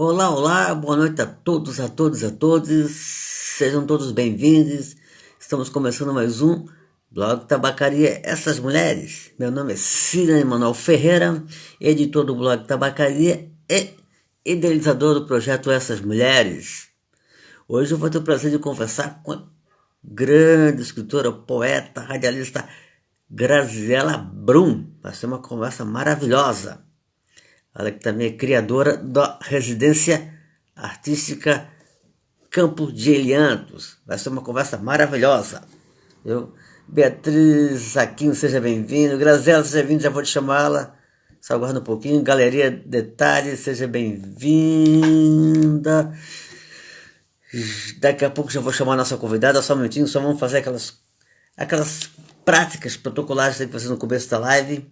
Olá, olá, boa noite a todos, a todos, a todos. Sejam todos bem-vindos. Estamos começando mais um Blog Tabacaria Essas Mulheres. Meu nome é Cida Emanuel Ferreira, editor do Blog Tabacaria e idealizador do projeto Essas Mulheres. Hoje eu vou ter o prazer de conversar com a grande escritora, poeta, radialista Graziela Brum. Vai ser uma conversa maravilhosa. Ela que também é criadora da residência artística Campo de Eliantos. Vai ser uma conversa maravilhosa. Eu, Beatriz Aquino, seja bem-vindo. Graziela, seja bem-vindo, já vou te chamá-la. Só aguarda um pouquinho. Galeria Detalhes, seja bem-vinda. Daqui a pouco já vou chamar a nossa convidada. Só um minutinho, só vamos fazer aquelas práticas protocolares que vocês no começo da live.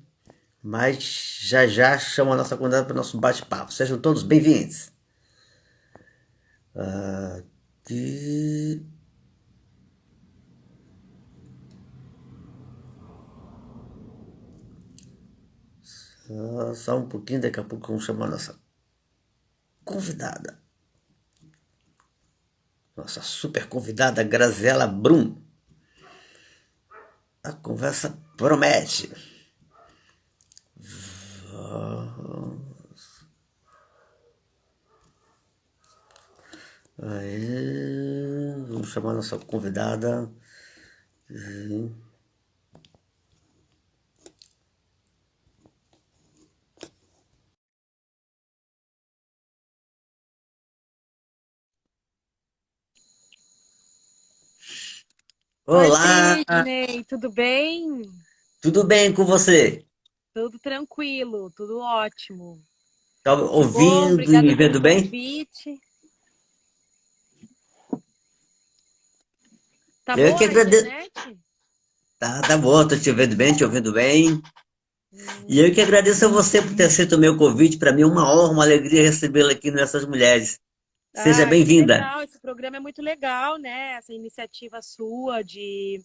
Mas já já chamo a nossa convidada para o nosso bate-papo. Sejam todos bem-vindos. Aqui. Só um pouquinho, daqui a pouco vamos chamar a nossa convidada. Nossa super convidada, Graziela Brum. A conversa promete. Aí, vamos chamar a nossa convidada. Oi, Olá, Sidney, tudo bem? tudo bem com você? Tudo tranquilo, tudo ótimo. Tá Que bom, ouvindo e obrigada me pelo vendo bem? convite. Tá Eu que boa a agradeço. internet? Tá bom, tô te ouvindo bem, te ouvindo bem. E eu que Hum. agradeço a você por ter aceito o meu convite. Para mim é uma honra, uma alegria recebê-la aqui nessas mulheres. Seja Ah, que bem-vinda. legal, esse programa é muito legal, né? Essa iniciativa sua de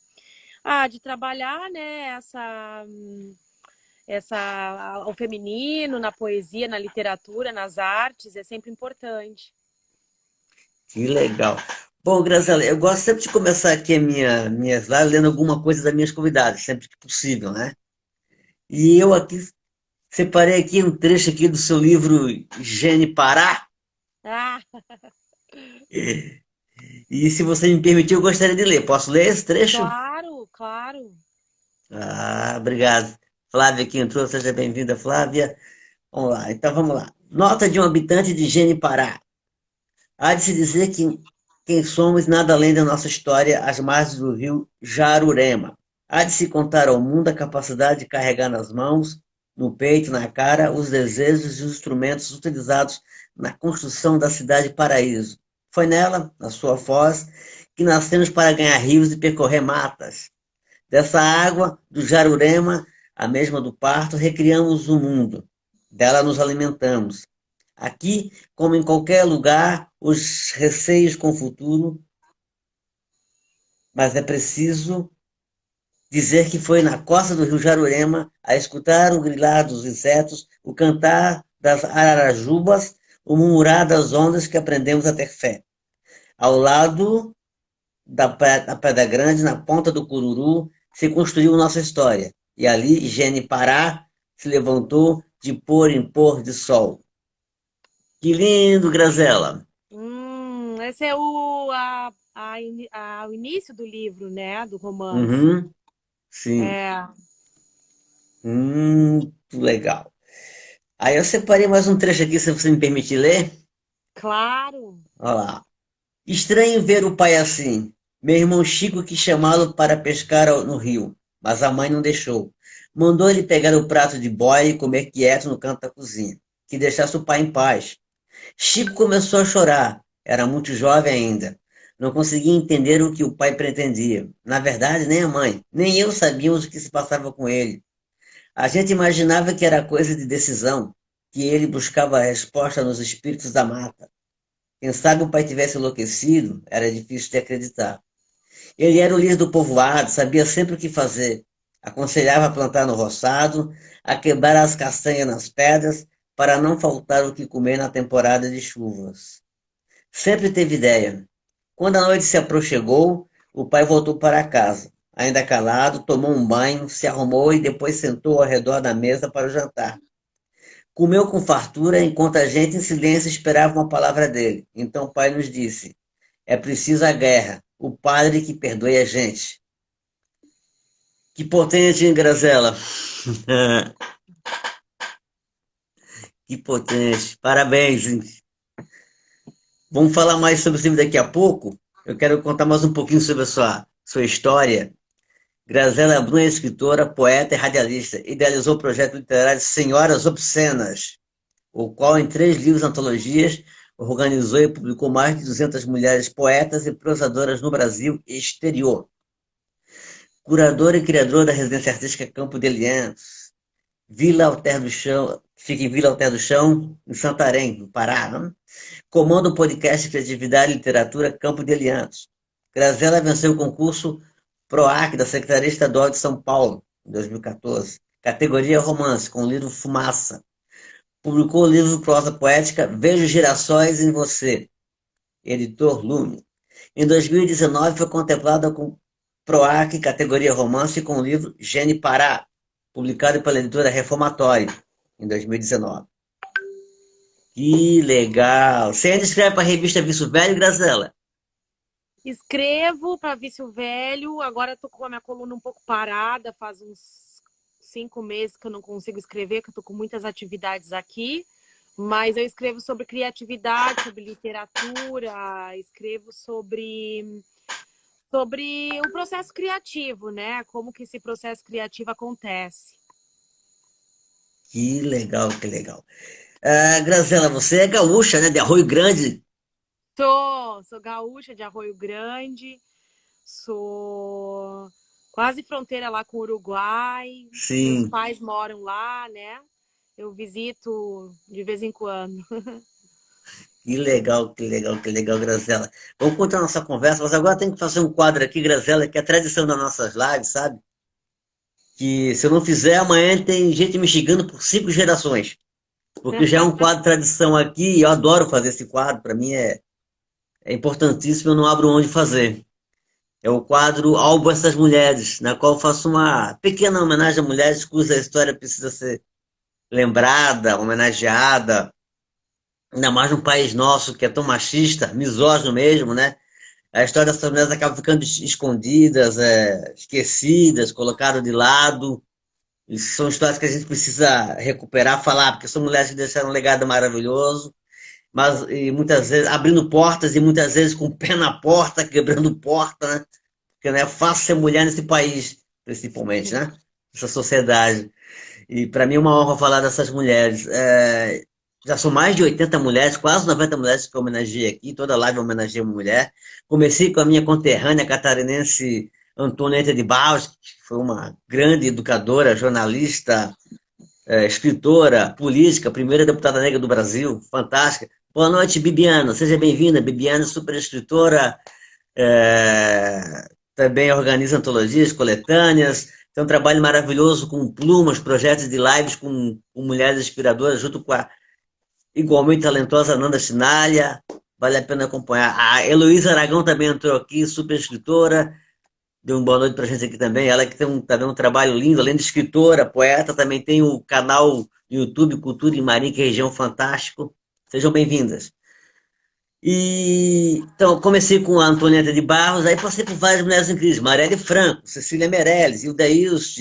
trabalhar, né, o feminino na poesia, na literatura, nas artes, é sempre importante. Que legal. Bom, Graziela, eu gosto sempre de começar aqui minhas lives lendo alguma coisa das minhas convidadas, sempre que possível, né? E eu aqui separei aqui um trecho aqui do seu livro Gene Pará. Ah, E se você me permitir, eu gostaria de ler. Posso ler esse trecho? claro, claro. Ah, obrigado. Flávia aqui entrou, seja bem-vinda, Flávia. Vamos lá, então vamos lá. Nota de um habitante de Gene Pará. Há de se dizer que quem somos nada além da nossa história às margens do rio Jarurema. Há de se contar ao mundo a capacidade de carregar nas mãos, no peito, na cara, os desejos e os instrumentos utilizados na construção da cidade paraíso. Foi nela, na sua foz, que nascemos para ganhar rios e percorrer matas. Dessa água, do Jarurema, a mesma do parto, recriamos o mundo. Dela nos alimentamos. Aqui, como em qualquer lugar, os receios com o futuro, mas é preciso dizer que foi na costa do rio Jarurema, a escutar o grilar dos insetos, o cantar das ararajubas, o murmurar das ondas que aprendemos a ter fé. Ao lado da Pedra Grande, na ponta do Cururu, se construiu nossa história. E ali, Gene Pará se levantou de pôr em pôr de sol. Que lindo, Grazela! Esse é o início do livro, né? Do romance. Uhum, sim. É, Muito legal. Aí eu separei mais um trecho aqui, se você me permitir ler. claro. Olha lá. Estranho ver o pai assim. Meu irmão Chico quis chamá-lo para pescar no rio, mas a mãe não deixou. Mandou ele pegar o prato de boia e comer quieto no canto da cozinha, que deixasse o pai em paz. Chico começou a chorar. Era muito jovem ainda. Não conseguia entender o que o pai pretendia. Na verdade, nem a mãe, nem eu sabíamos o que se passava com ele. A gente imaginava que era coisa de decisão, que ele buscava a resposta nos espíritos da mata. Quem sabe o pai tivesse enlouquecido, era difícil de acreditar. Ele era o líder do povoado, sabia sempre o que fazer. Aconselhava a plantar no roçado, a quebrar as castanhas nas pedras, para não faltar o que comer na temporada de chuvas. Sempre teve ideia. Quando a noite se aproximou, o pai voltou para casa. Ainda calado, tomou um banho, se arrumou e depois sentou ao redor da mesa para o jantar. Comeu com fartura enquanto a gente em silêncio esperava uma palavra dele. Então o pai nos disse: é preciso a guerra, o padre que perdoe a gente. Que potente, hein, Grazela? Que potente. Parabéns, hein? Vamos falar mais sobre o livro daqui a pouco. Eu quero contar mais um pouquinho sobre a sua história. Grazela Brum é escritora, poeta e radialista. Idealizou o projeto literário Senhoras Obscenas, o qual, em 3 livros antologias, organizou e publicou mais de 200 mulheres poetas e prosadoras no Brasil e exterior. Curadora e criadora da residência artística Campo de Eliantos, Vila Alter do Chão, fica em Vila Alter do Chão, em Santarém, no Pará. Não? Comanda o podcast Criatividade e Literatura Campo de Eliantos. Grazela venceu o concurso PROAC da Secretaria Estadual de São Paulo, em 2014, categoria romance, com o livro Fumaça. Publicou o livro prosa poética Vejo Girassóis em Você, editor Lume. Em 2019 foi contemplada com PROAC, categoria romance, com o livro Gene Pará, publicado pela editora Reformatório, em 2019. Que legal! Você ainda escreve para a revista Vício Velho, Grazela? Escrevo para Vício Velho, agora estou com a minha coluna um pouco parada, faz uns 5 meses que eu não consigo escrever, que eu estou com muitas atividades aqui, mas eu escrevo sobre criatividade, sobre literatura, escrevo sobre o processo criativo, né? Como que esse processo criativo acontece. Que legal, que legal. Grazela, você é gaúcha, né? De Arroio Grande. Sou gaúcha de Arroio Grande, sou quase fronteira lá com o Uruguai. Meus Sim. pais moram lá, né? Eu visito de vez em quando. Que legal, que legal, que legal, Grazela. Vamos continuar nossa conversa, mas agora tem que fazer um quadro aqui, Grazela, que é a tradição das nossas lives, sabe? Que se eu não fizer, amanhã tem gente me xingando por 5 gerações. Porque já é um quadro tradição aqui e eu adoro fazer esse quadro, para mim é importantíssimo, eu não abro onde fazer. É o quadro Albo Essas Mulheres, na qual eu faço uma pequena homenagem a mulheres cuja história precisa ser lembrada, homenageada, ainda mais num país nosso que é tão machista, misógino mesmo, né? A história dessas mulheres acaba ficando escondidas, esquecidas, colocadas de lado. E são histórias que a gente precisa recuperar, falar, porque são mulheres que deixaram um legado maravilhoso, mas e muitas vezes abrindo portas e muitas vezes com o pé na porta, quebrando porta, né? Porque não é fácil ser mulher nesse país, principalmente, né? Nessa sociedade. E para mim é uma honra falar dessas mulheres. Já são mais de 80 mulheres, quase 90 mulheres que eu homenageei aqui, toda live eu homenageei uma mulher. Comecei com a minha conterrânea catarinense Antonieta de Barros, que foi uma grande educadora, jornalista, escritora, política, primeira deputada negra do Brasil, fantástica. Boa noite, Bibiana, seja bem-vinda. Bibiana, super escritora, também organiza antologias, coletâneas, tem um trabalho maravilhoso com plumas, projetos de lives com mulheres inspiradoras, junto com a igualmente talentosa Nanda Chinalha, vale a pena acompanhar. A Heloísa Aragão também entrou aqui, super escritora, deu uma boa noite pra gente aqui também. Ela que tem também um trabalho lindo, além de escritora, poeta, também tem o canal no YouTube Cultura em Marinha, que é região fantástico. Sejam bem-vindas. E então comecei com a Antonieta de Barros, aí passei por várias mulheres incríveis, Marielle Franco, Cecília Meirelles, Hilda Ilst,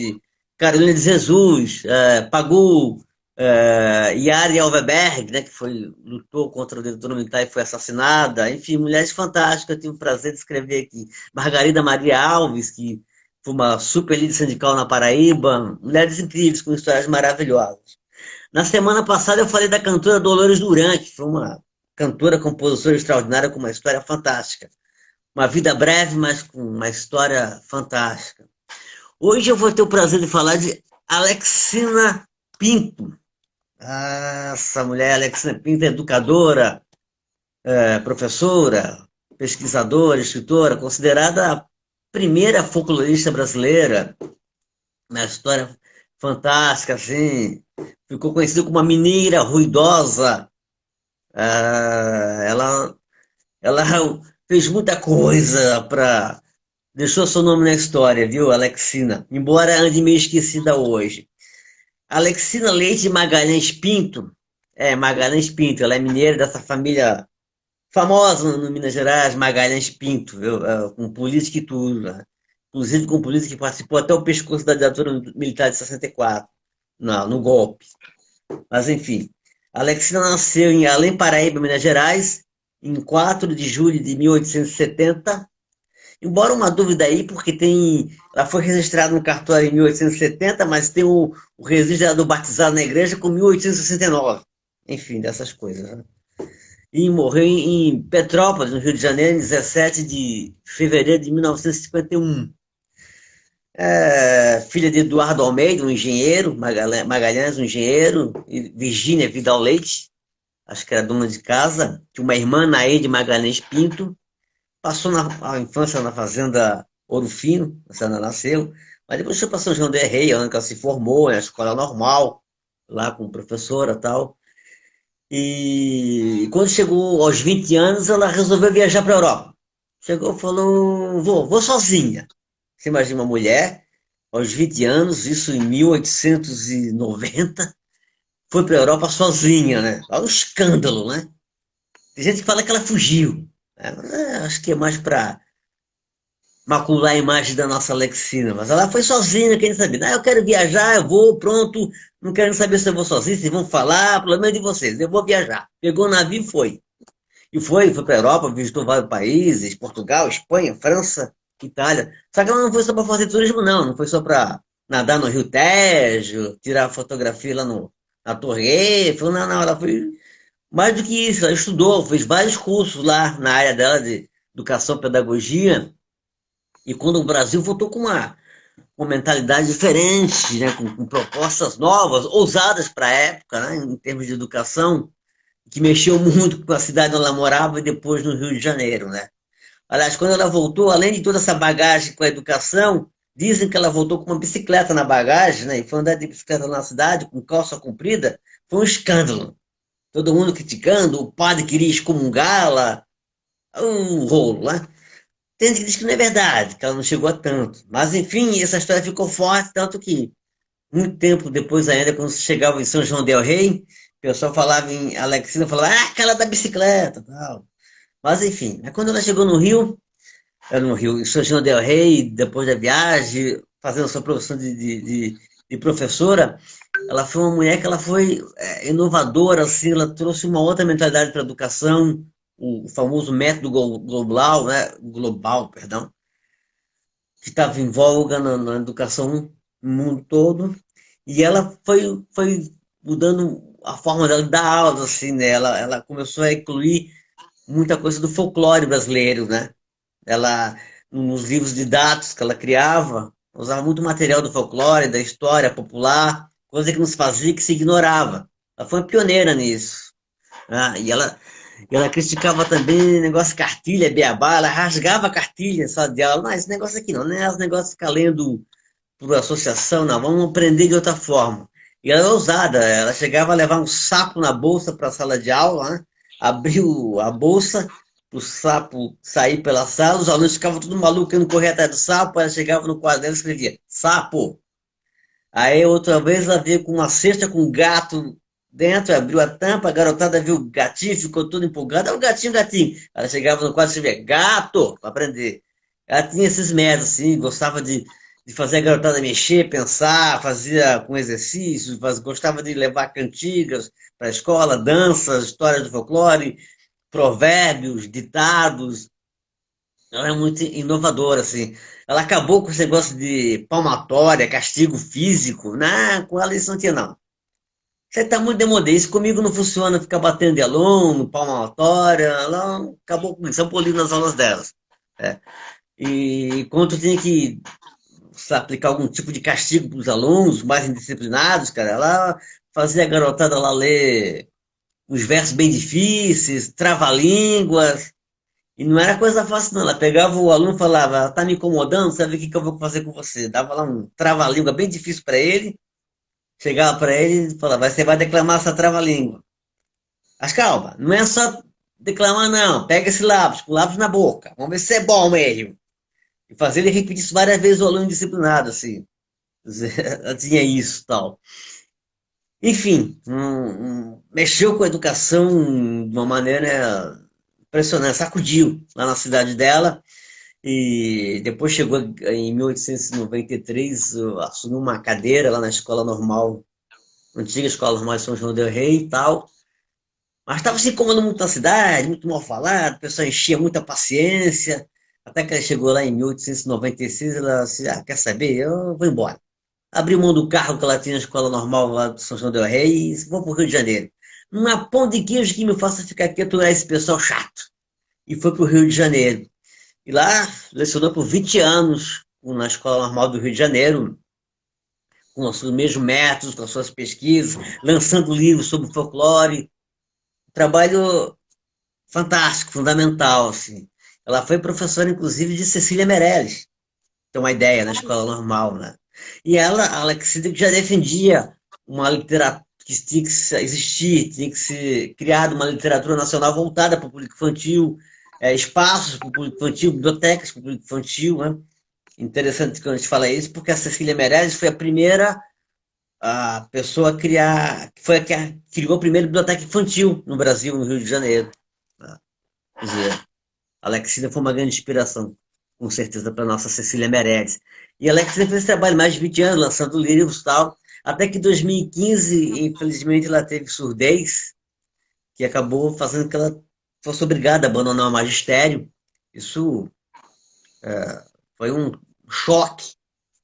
Carolina de Jesus, Pagu, Yari Alveberg, né, que lutou contra o ditadura militar e foi assassinada, enfim, mulheres fantásticas, eu tive o prazer de escrever aqui. Margarida Maria Alves, que foi uma super líder sindical na Paraíba, mulheres incríveis, com histórias maravilhosas. Na semana passada eu falei da cantora Dolores Duran, que foi uma cantora, compositora extraordinária com uma história fantástica. Uma vida breve, mas com uma história fantástica. Hoje eu vou ter o prazer de falar de Alexina Pinto. Essa mulher, Alexina Pinto, é educadora, professora, pesquisadora, escritora, considerada a primeira folclorista brasileira, uma história fantástica, assim. Ficou conhecida como uma mineira ruidosa. Ela fez muita coisa para deixou seu nome na história, viu, Alexina? Embora ande meio esquecida hoje. Alexina Leite Magalhães Pinto, Magalhães Pinto, ela é mineira dessa família famosa no Minas Gerais, Magalhães Pinto, viu? Com política e tudo, né? Inclusive com política que participou até o pescoço da ditadura militar de 64, no golpe. Mas enfim, Alexina nasceu em Além Paraíba, Minas Gerais, em 4 de julho de 1870. Embora uma dúvida aí, porque ela foi registrada no cartório em 1870, mas tem o registro do batizado na igreja com 1869. Enfim, dessas coisas, né? E morreu em Petrópolis, no Rio de Janeiro, em 17 de fevereiro de 1951. Filha de Eduardo Almeida, um engenheiro, Magalhães, um engenheiro, e Virgínia Vidal Leite, acho que era dona de casa, tinha uma irmã, Naide Magalhães Pinto, passou a infância na fazenda Ouro Fino, onde ela nasceu, mas depois foi para São João del Rei, onde ela se formou, na escola normal, lá com professora e tal. E quando chegou aos 20 anos, ela resolveu viajar para a Europa. Chegou e falou: vou sozinha. Você imagina uma mulher, aos 20 anos, isso em 1890, foi para a Europa sozinha, né? Olha um escândalo, né? Tem gente que fala que ela fugiu, né? Acho que é mais para macular a imagem da nossa Alexina, mas ela foi sozinha, querendo saber. Eu quero viajar, eu vou, pronto, não quero saber se eu vou sozinho, se vão falar, pelo menos de vocês, eu vou viajar. Pegou o navio e foi. E foi para a Europa, visitou vários países, Portugal, Espanha, França, Itália. Só que ela não foi só para fazer turismo, não foi só para nadar no Rio Tejo, tirar fotografia lá na Torre Eiffel, não, ela foi mais do que isso, ela estudou, fez vários cursos lá na área dela de educação, pedagogia, e quando o Brasil voltou com uma mentalidade diferente, né, com propostas novas, ousadas para a época, né, em termos de educação, que mexeu muito com a cidade onde ela morava e depois no Rio de Janeiro, né? Aliás, quando ela voltou, além de toda essa bagagem com a educação, dizem que ela voltou com uma bicicleta na bagagem, né, e foi andar de bicicleta na cidade com calça comprida, foi um escândalo. Todo mundo criticando, o padre queria excomungá-la, um rolo, né? Tem gente que diz que não é verdade, que ela não chegou a tanto. Mas, enfim, essa história ficou forte, tanto que, muito tempo depois ainda, quando chegava em São João del Rei, o pessoal falava em Alexina, falava, aquela da bicicleta, tal. Mas, enfim, quando ela chegou no Rio, em São João del Rei, depois da viagem, fazendo sua profissão de professora, ela foi uma mulher que ela foi inovadora, assim, ela trouxe uma outra mentalidade para a educação, o famoso método global, né, global, perdão, que estava em voga na educação no mundo todo, e ela foi mudando a forma dela de dar aulas, assim, né, ela começou a incluir muita coisa do folclore brasileiro, né, ela, nos livros didáticos que ela criava, usava muito material do folclore, da história popular, coisa que nos fazia que se ignorava. Ela foi uma pioneira nisso. E ela criticava também negócio de cartilha, beabá, ela rasgava a cartilha só de aula. Não, esse negócio aqui não, né? Os negócios de ficar lendo por associação, não, vamos aprender de outra forma. E ela era ousada, ela chegava a levar um sapo na bolsa para a sala de aula, né? Abriu a bolsa, o sapo sair pela sala, os alunos ficavam tudo malucos, querendo correr atrás do sapo, ela chegava no quadro dela e escrevia, sapo. Aí outra vez ela veio com uma cesta com um gato dentro, abriu a tampa, a garotada viu o gatinho, ficou toda empolgada. É o gatinho, gatinho. Ela chegava no quadro e escrevia, gato, para aprender. Ela tinha esses métodos, assim, gostava de fazer a garotada mexer, pensar, fazia com exercícios, gostava de levar cantigas para a escola, danças, histórias do folclore, provérbios, ditados. Ela é muito inovadora, assim. Ela acabou com esse negócio de palmatória, castigo físico. Não, com ela isso não tinha, não. Você tá muito demodê. Isso comigo não funciona, ficar batendo de aluno, palmatória. Ela acabou com isso, aboliu nas aulas delas. É. E quando tinha que aplicar algum tipo de castigo para os alunos mais indisciplinados, cara, ela fazia a garotada lá ler os versos bem difíceis, trava-línguas. E não era coisa fácil, não. Ela pegava o aluno e falava, tá me incomodando, sabe o que eu vou fazer com você? Dava lá um trava-língua bem difícil para ele, chegava para ele e falava, você vai declamar essa trava-língua. Mas calma, não é só declamar, não. Pega esse lápis, com o lápis na boca. Vamos ver se é bom mesmo. E fazer ele repetir isso várias vezes o aluno disciplinado, assim. Tinha isso tal. Enfim, mexeu com a educação de uma maneira impressionante, sacudiu lá na cidade dela. E depois chegou em 1893, assumiu uma cadeira lá na escola normal, antiga escola normal de São João del Rei e tal. Mas estava se incomodando muito na cidade, muito mal falado, o pessoal enchia muita paciência. Até que ela chegou lá em 1896, ela disse, ah, quer saber? Eu vou embora. Abriu mão do carro que ela tinha na escola normal lá de São João del Rei e vou para o Rio de Janeiro. Uma pão de queijo que me faça ficar quieto é esse pessoal chato. E foi para o Rio de Janeiro. E lá lecionou por 20 anos na Escola Normal do Rio de Janeiro, com os seus mesmos métodos, com as suas pesquisas, lançando livros sobre folclore. Trabalho fantástico, fundamental, assim. Ela foi professora, inclusive, de Cecília Meirelles, tem uma ideia, na escola normal, né? E ela, a Alexandra, que já defendia uma literatura que tinha que existir, tinha que ser criada uma literatura nacional voltada para o público infantil, espaços para o público infantil, bibliotecas para o público infantil, né? Interessante que a gente fala isso, porque a Cecília Meirelles foi a primeira pessoa a criar, foi a que criou a primeira biblioteca infantil no Brasil, no Rio de Janeiro, né? Quer dizer, a Alexina foi uma grande inspiração, com certeza, para nossa Cecília Meirelles. E a Alexina fez esse trabalho mais de 20 anos, lançando livros e tal, até que em 2015, infelizmente, ela teve surdez, que acabou fazendo que ela fosse obrigada a abandonar o magistério. Isso foi um choque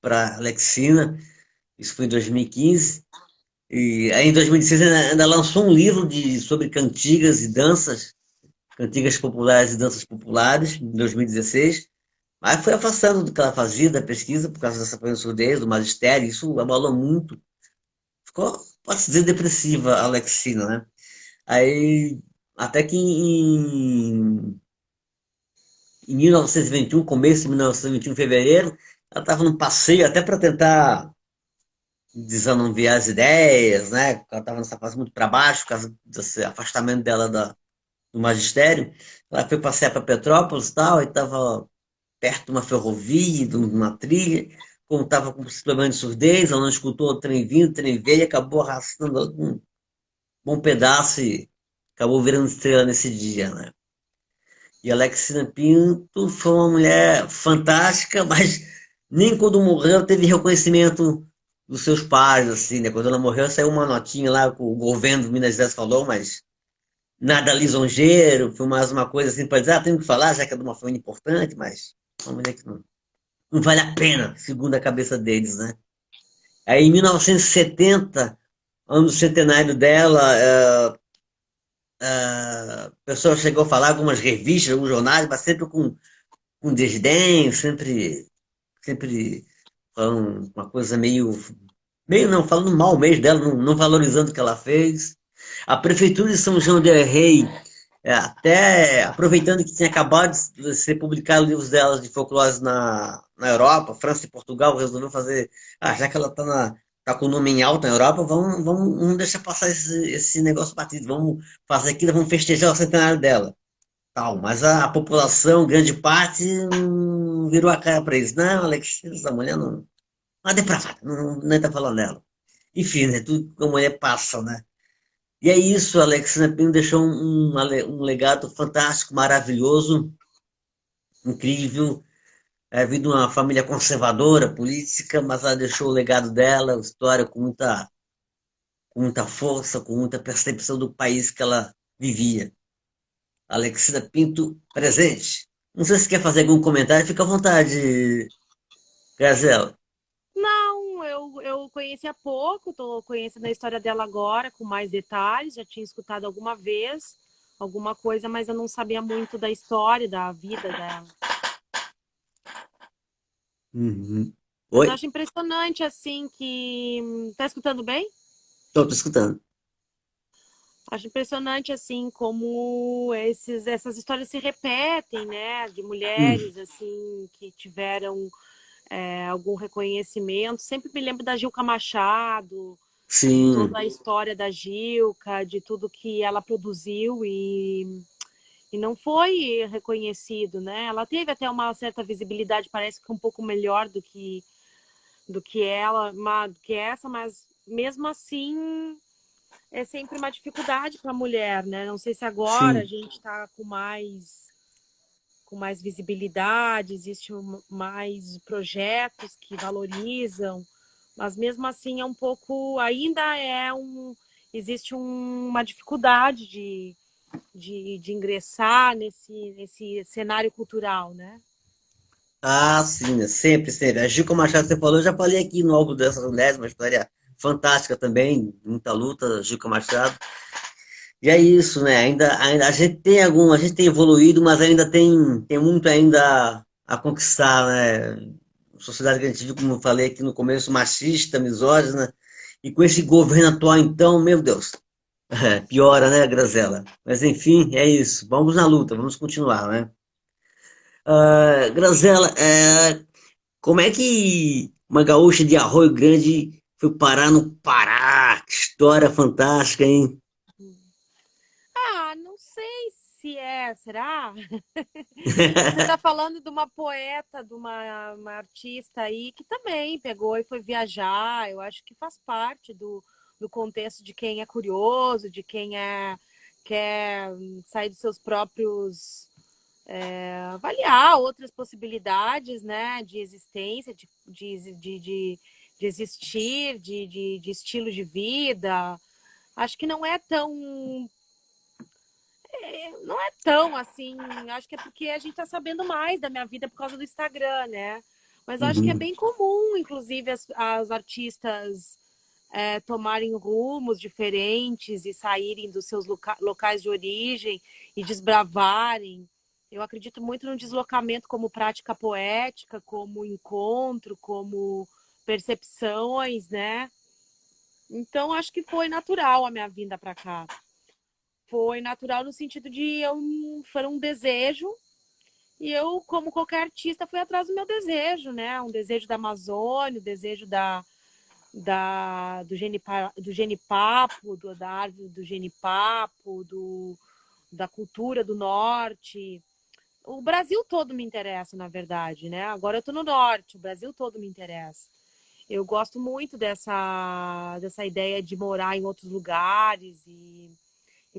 para a Alexina, isso foi em 2015. E aí, em 2016, ainda lançou um livro sobre cantigas e danças, cantigas populares e danças populares, em 2016. Mas foi afastando do que ela fazia, da pesquisa, por causa dessa surdez, do magistério, isso abalou muito. Ficou, pode-se dizer, depressiva a Alexina, né? Aí, até que em 1921, começo de 1921, fevereiro, ela estava num passeio até para tentar desanuviar as ideias, né? Ela estava nessa fase muito para baixo, por causa desse afastamento dela do magistério. Ela foi passear para Petrópolis e tal, e estava perto de uma ferrovia, de uma trilha, como estava com problema de surdez, ela não escutou o trem vindo, o trem veio e acabou arrastando um bom pedaço e acabou virando estrela nesse dia, né? E a Alexina Pinto foi uma mulher fantástica, mas nem quando morreu teve reconhecimento dos seus pais, assim, né? Quando ela morreu saiu uma notinha lá que o governo de Minas Gerais falou, mas nada lisonjeiro, foi mais uma coisa assim para dizer, ah, tenho que falar, já que é de uma família importante, mas uma mulher que não vale a pena, segundo a cabeça deles, né? Aí em 1970, ano do centenário dela, a pessoa chegou a falar algumas revistas, alguns jornais, mas sempre com desdém, sempre falando uma coisa meio não, falando mal mesmo dela, não valorizando o que ela fez. A Prefeitura de São João del Rei, até aproveitando que tinha acabado de ser publicado livros delas de folclore na Europa, França e Portugal, resolveu fazer. Ah, já que ela tá com o nome em alta na Europa, vamos deixar passar esse negócio batido, vamos fazer aquilo, vamos festejar o centenário dela. Tal, mas a população, grande parte, virou a cara para eles. Não, Alex, essa mulher não. Uma depravada, nem tá falando dela. Enfim, né? Tudo que a mulher passa, né? E é isso, Alex Napino deixou um legado fantástico, maravilhoso, incrível. É, vindo de uma família conservadora, política, mas ela deixou o legado dela, a história com muita força, com muita percepção do país que ela vivia. Alexina Pinto, presente. Não sei se quer fazer algum comentário, fica à vontade, Gazela. Não, eu conheci há pouco, estou conhecendo a história dela agora com mais detalhes, já tinha escutado alguma vez alguma coisa, mas eu não sabia muito da história, da vida dela. Uhum. Mas eu Oi? acho impressionante, assim, que... Tá escutando bem? Tô escutando. Acho impressionante, assim, como essas histórias se repetem, né? De Hum. mulheres, assim, que tiveram algum reconhecimento. Sempre me lembro da Gilca Machado, Sim. toda a história da Gilca, de tudo que ela produziu e não foi reconhecido, né? Ela teve até uma certa visibilidade, parece que um pouco melhor do que ela, do que essa, mas mesmo assim é sempre uma dificuldade para a mulher, né? Não sei se agora a Sim. gente está com mais visibilidade, existem mais projetos que valorizam, mas mesmo assim é um pouco, ainda é existe uma dificuldade de ingressar nesse cenário cultural, né? Ah, sim, né? Sempre, sempre. A Chico Machado, você falou, eu já falei aqui no álbum dessas mulheres, uma história fantástica também, muita luta, Chico Machado. E é isso, né? Ainda a gente tem a gente tem evoluído, mas ainda tem muito ainda a conquistar, né? Sociedade que a gente viu, como eu falei aqui no começo, machista, misógina, e com esse governo atual, então, meu Deus, piora, né, Grazela? Mas enfim, é isso. Vamos na luta, vamos continuar, né? Grazela, como é que uma gaúcha de Arroio Grande foi parar no Pará? Que história fantástica, hein? Ah, não sei se será? Você está falando de uma poeta, de uma artista aí que também pegou e foi viajar. Eu acho que faz parte do contexto de quem é curioso, de quem quer sair dos seus próprios, avaliar outras possibilidades, né, de existência, de existir, de estilo de vida. Acho que não é tão assim. Acho que é porque a gente está sabendo mais da minha vida por causa do Instagram, né? Mas acho que é Uhum. bem comum, inclusive, as artistas tomarem rumos diferentes e saírem dos seus locais de origem e desbravarem. Eu acredito muito no deslocamento como prática poética, como encontro, como percepções, né? Então, acho que foi natural a minha vinda para cá. Foi natural no sentido de foi um desejo e eu, como qualquer artista, fui atrás do meu desejo, né? Um desejo da Amazônia, o desejo do genipapo, da árvore do genipapo, da cultura do norte. O Brasil todo me interessa, na verdade, né? Agora eu tô no norte, o Brasil todo me interessa. Eu gosto muito dessa ideia de morar em outros lugares e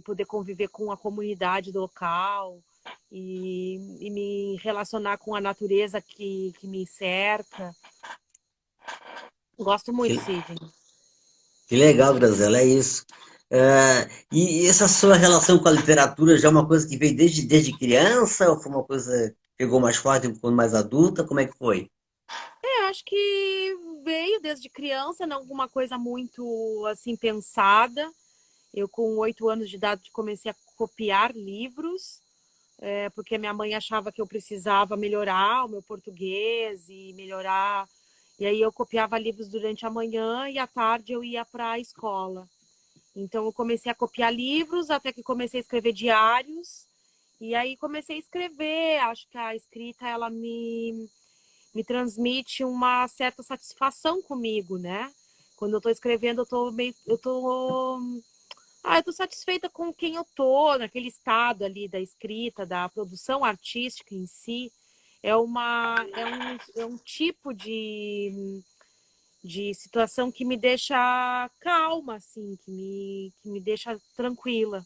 poder conviver com a comunidade local e me relacionar com a natureza que me cerca. Gosto muito, Que, Sidney. que legal, Grazela, é isso. E essa sua relação com a literatura já é uma coisa que veio desde criança ou foi uma coisa que pegou mais forte quando mais adulta? Como é que foi? Acho que veio desde criança, não alguma coisa muito assim pensada. Eu, com 8 anos de idade, comecei a copiar livros, porque a minha mãe achava que eu precisava melhorar o meu português e melhorar. E aí eu copiava livros durante a manhã e à tarde eu ia para a escola. Então eu comecei a copiar livros até que comecei a escrever diários. E aí comecei a escrever. Acho que a escrita ela me transmite uma certa satisfação comigo, né? Quando eu tô escrevendo, eu tô satisfeita com quem eu tô, naquele estado ali da escrita, da produção artística em si. É um tipo de situação que me deixa calma, assim, que me deixa tranquila.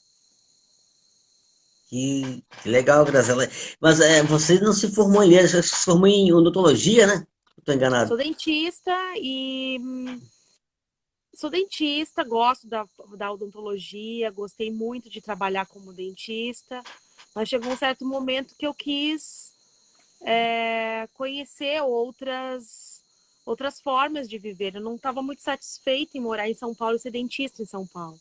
Que legal, Grazela. Mas você não se formou em letras, você se formou em odontologia, né? Estou enganado. Sou dentista e sou dentista, gosto da odontologia, gostei muito de trabalhar como dentista, mas chegou um certo momento que eu quis conhecer outras formas de viver. Eu não estava muito satisfeita em morar em São Paulo e ser dentista em São Paulo.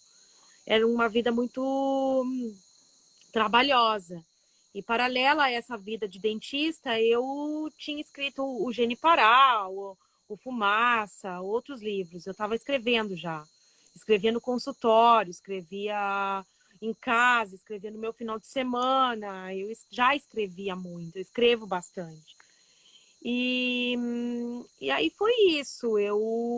Era uma vida muito trabalhosa. E paralela a essa vida de dentista, eu tinha escrito o Genipará, o Fumaça, outros livros. Eu estava escrevendo já. Escrevia no consultório, escrevia em casa, escrevia no meu final de semana. Eu já escrevia muito, eu escrevo bastante. E aí foi isso,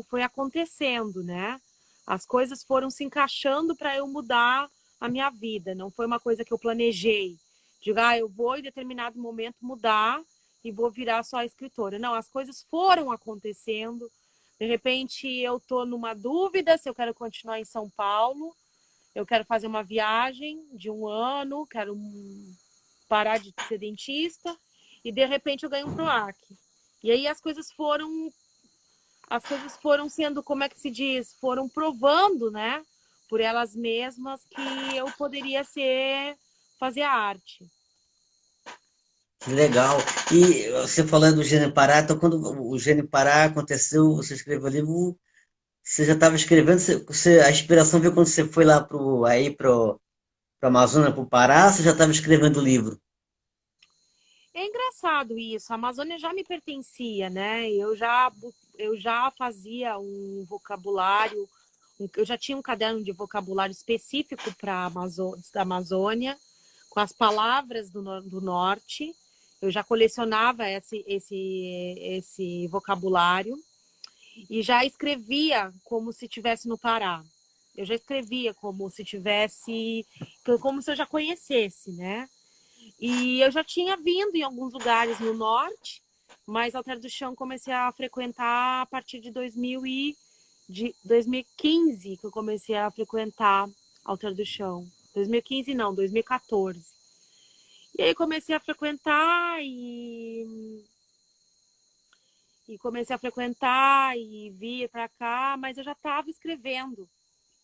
foi acontecendo, né? As coisas foram se encaixando para eu mudar a minha vida. Não foi uma coisa que eu planejei. Digo, eu vou em determinado momento mudar e vou virar só escritora. Não, as coisas foram acontecendo. De repente, eu estou numa dúvida se eu quero continuar em São Paulo. Eu quero fazer uma viagem de 1 ano, quero parar de ser dentista. E, de repente, eu ganho um PROAC. E aí as coisas foram sendo, como é que se diz? Foram provando, né? Por elas mesmas que eu poderia fazer a arte. Que legal. E você falando do Gênio Pará, então quando o Gênio Pará aconteceu, você escreveu o livro, você já estava escrevendo, a inspiração veio quando você foi lá pro Amazonas, pro Pará, você já estava escrevendo o livro? É engraçado isso. A Amazônia já me pertencia, né? Eu já fazia um vocabulário, eu já tinha um caderno de vocabulário específico para da Amazônia, com as palavras do norte. Eu já colecionava esse vocabulário e já escrevia como se tivesse no Pará. Eu já escrevia como se tivesse, como se eu já conhecesse, né? E eu já tinha vindo em alguns lugares no norte, mas Alter do Chão comecei a frequentar a partir de 2015, que eu comecei a frequentar Alter do Chão. 2015 não, 2014. E aí comecei a frequentar e comecei a frequentar e vir para cá, mas eu já estava escrevendo.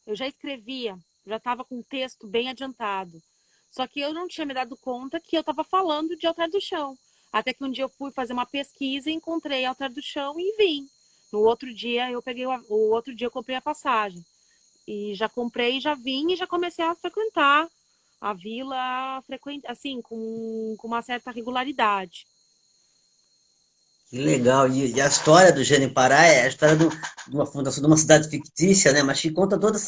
Eu já escrevia, já estava com o texto bem adiantado. Só que eu não tinha me dado conta que eu estava falando de Altar do Chão. Até que um dia eu fui fazer uma pesquisa, encontrei Altar do Chão e vim. No outro dia eu peguei o outro dia eu comprei a passagem. E já comprei, já vim e já comecei a frequentar a vila, assim, com uma certa regularidade. Que legal. E a história do Gênio Pará é a história de uma fundação de uma cidade fictícia, né? Mas que conta toda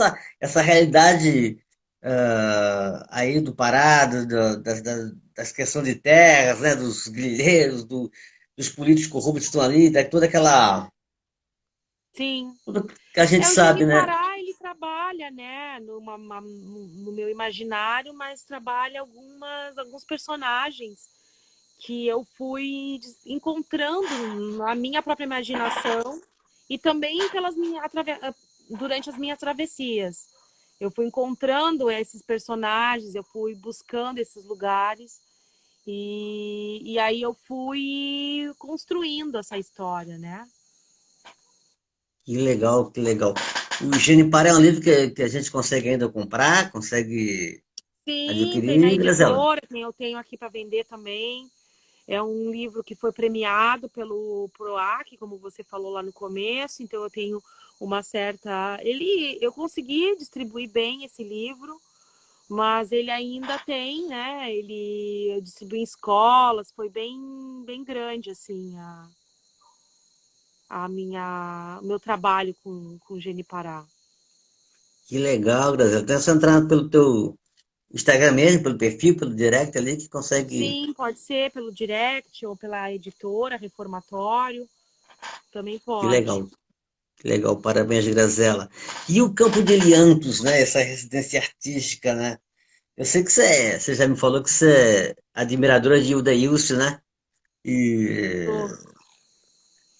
essa realidade aí do Pará, das questões de terras, né? Dos grileiros, dos políticos corruptos que estão ali, toda aquela. Sim. Tudo que a gente O sabe, né? Genipará, ele trabalha, né, no meu imaginário, mas trabalha alguns personagens que eu fui encontrando na minha própria imaginação e também durante as minhas travessias. Eu fui encontrando esses personagens, eu fui buscando esses lugares e aí eu fui construindo essa história, né? Que legal, que legal. O Gênio Pará é um livro que a gente consegue ainda comprar, consegue Sim, tem na adquirir, Graziela. editora, eu tenho aqui para vender também. É um livro que foi premiado pelo PROAC, como você falou lá no começo, então eu tenho uma certa. Eu consegui distribuir bem esse livro, mas ele ainda tem, né? Eu distribuí em escolas, foi bem grande, assim, o meu trabalho com Genipará. Que legal, Graziela. Então, é só entrar pelo teu Instagram mesmo, pelo perfil, pelo direct ali, que consegue. Sim, pode ser pelo direct ou pela editora, Reformatório, também Que pode. legal, que legal. Parabéns, Graziela. E o Campo de Eliantos, né? Essa residência artística, né? Eu sei que você já me falou que você é admiradora de Hilda Ilse, né? E Tô.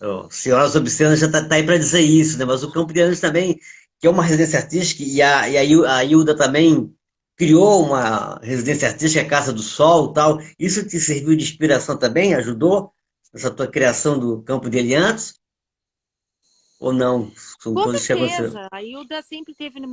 ó, Senhoras Obscenas já tá aí para dizer isso, né? Mas o Campo de Eliantos também, que é uma residência artística, a Hilda também criou uma residência artística, a Casa do Sol e tal. Isso te serviu de inspiração também? Ajudou nessa tua criação do Campo de Eliantos? Ou não? São Com coisas que aconteceram. certeza. A Hilda sempre teve no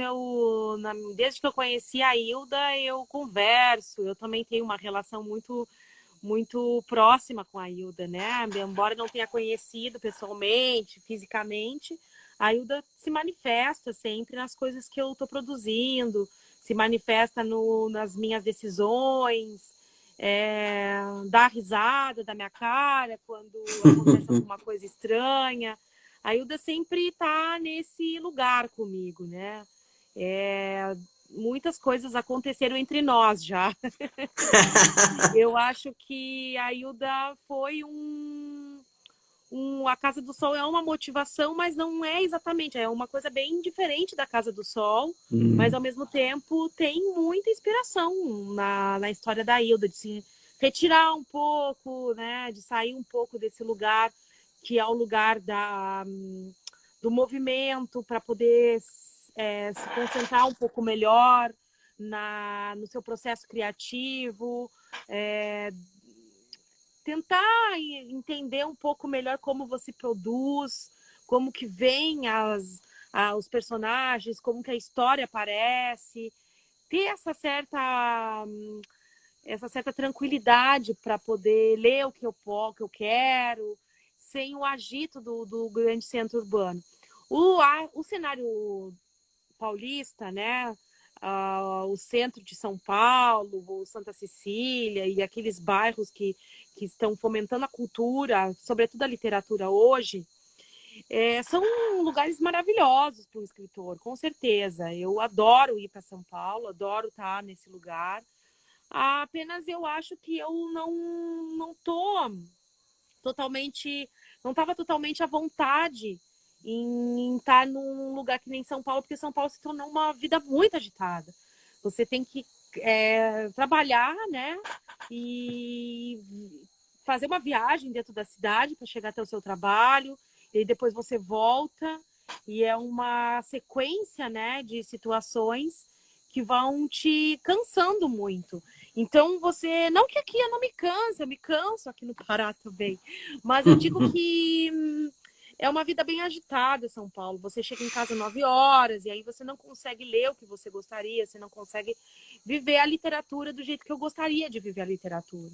desde que eu conheci a Hilda, eu converso. Eu também tenho uma relação muito próxima com a Hilda, né? Embora não tenha conhecido pessoalmente, fisicamente, a Hilda se manifesta sempre nas coisas que eu estou produzindo, se manifesta nas minhas decisões, dá risada da minha cara quando acontece alguma coisa estranha. A Hilda sempre está nesse lugar comigo, né? Muitas coisas aconteceram entre nós já. Eu acho que a Hilda foi a Casa do Sol é uma motivação, mas não é exatamente, é uma coisa bem diferente da Casa do Sol, mas ao mesmo tempo tem muita inspiração na história da Hilda, de se retirar um pouco, né, de sair um pouco desse lugar que é o lugar do movimento, para poder se concentrar um pouco melhor no seu processo criativo, tentar entender um pouco melhor como você produz, como que vem os personagens, como que a história aparece, ter essa certa tranquilidade para poder ler o que eu quero, sem o agito do grande centro urbano. O cenário paulista, né? O centro de São Paulo, o Santa Cecília e aqueles bairros que estão fomentando a cultura, sobretudo a literatura hoje, são lugares maravilhosos para um escritor, com certeza. Eu adoro ir para São Paulo, adoro estar nesse lugar. Apenas eu acho que eu não tô totalmente, não estava totalmente à vontade em estar num lugar que nem São Paulo, porque São Paulo se tornou uma vida muito agitada. Você tem que trabalhar, né? E fazer uma viagem dentro da cidade para chegar até o seu trabalho, e depois você volta, e é uma sequência, né, de situações que vão te cansando muito. Então, não que aqui eu não me canse, eu me canso aqui no Pará também, mas eu digo que é uma vida bem agitada, São Paulo. Você chega em casa 9 horas e aí você não consegue ler o que você gostaria, você não consegue viver a literatura do jeito que eu gostaria de viver a literatura.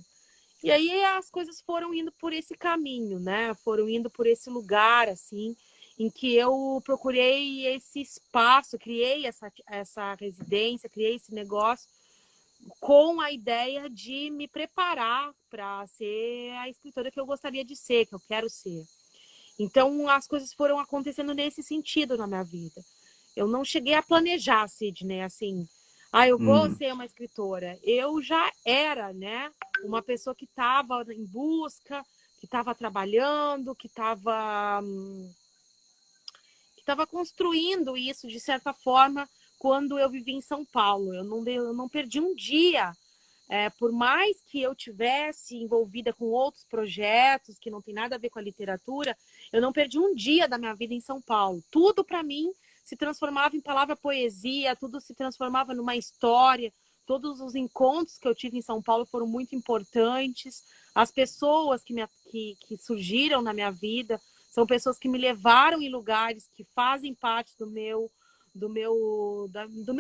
E aí as coisas foram indo por esse caminho, né? Foram indo por esse lugar, assim, em que eu procurei esse espaço, criei essa residência, criei esse negócio com a ideia de me preparar para ser a escritora que eu gostaria de ser, que eu quero ser. Então, as coisas foram acontecendo nesse sentido na minha vida. Eu não cheguei a planejar, Sidney, assim, eu vou ser uma escritora. Eu já era, né, uma pessoa que estava em busca, que estava trabalhando, que estava construindo isso, de certa forma, quando eu vivi em São Paulo. Eu não perdi um dia. Por mais que eu tivesse envolvida com outros projetos que não tem nada a ver com a literatura, eu não perdi um dia da minha vida em São Paulo. Tudo para mim se transformava em palavra poesia, tudo se transformava numa história. Todos os encontros que eu tive em São Paulo foram muito importantes. As pessoas que surgiram na minha vida são pessoas que me levaram em lugares que fazem parte do meu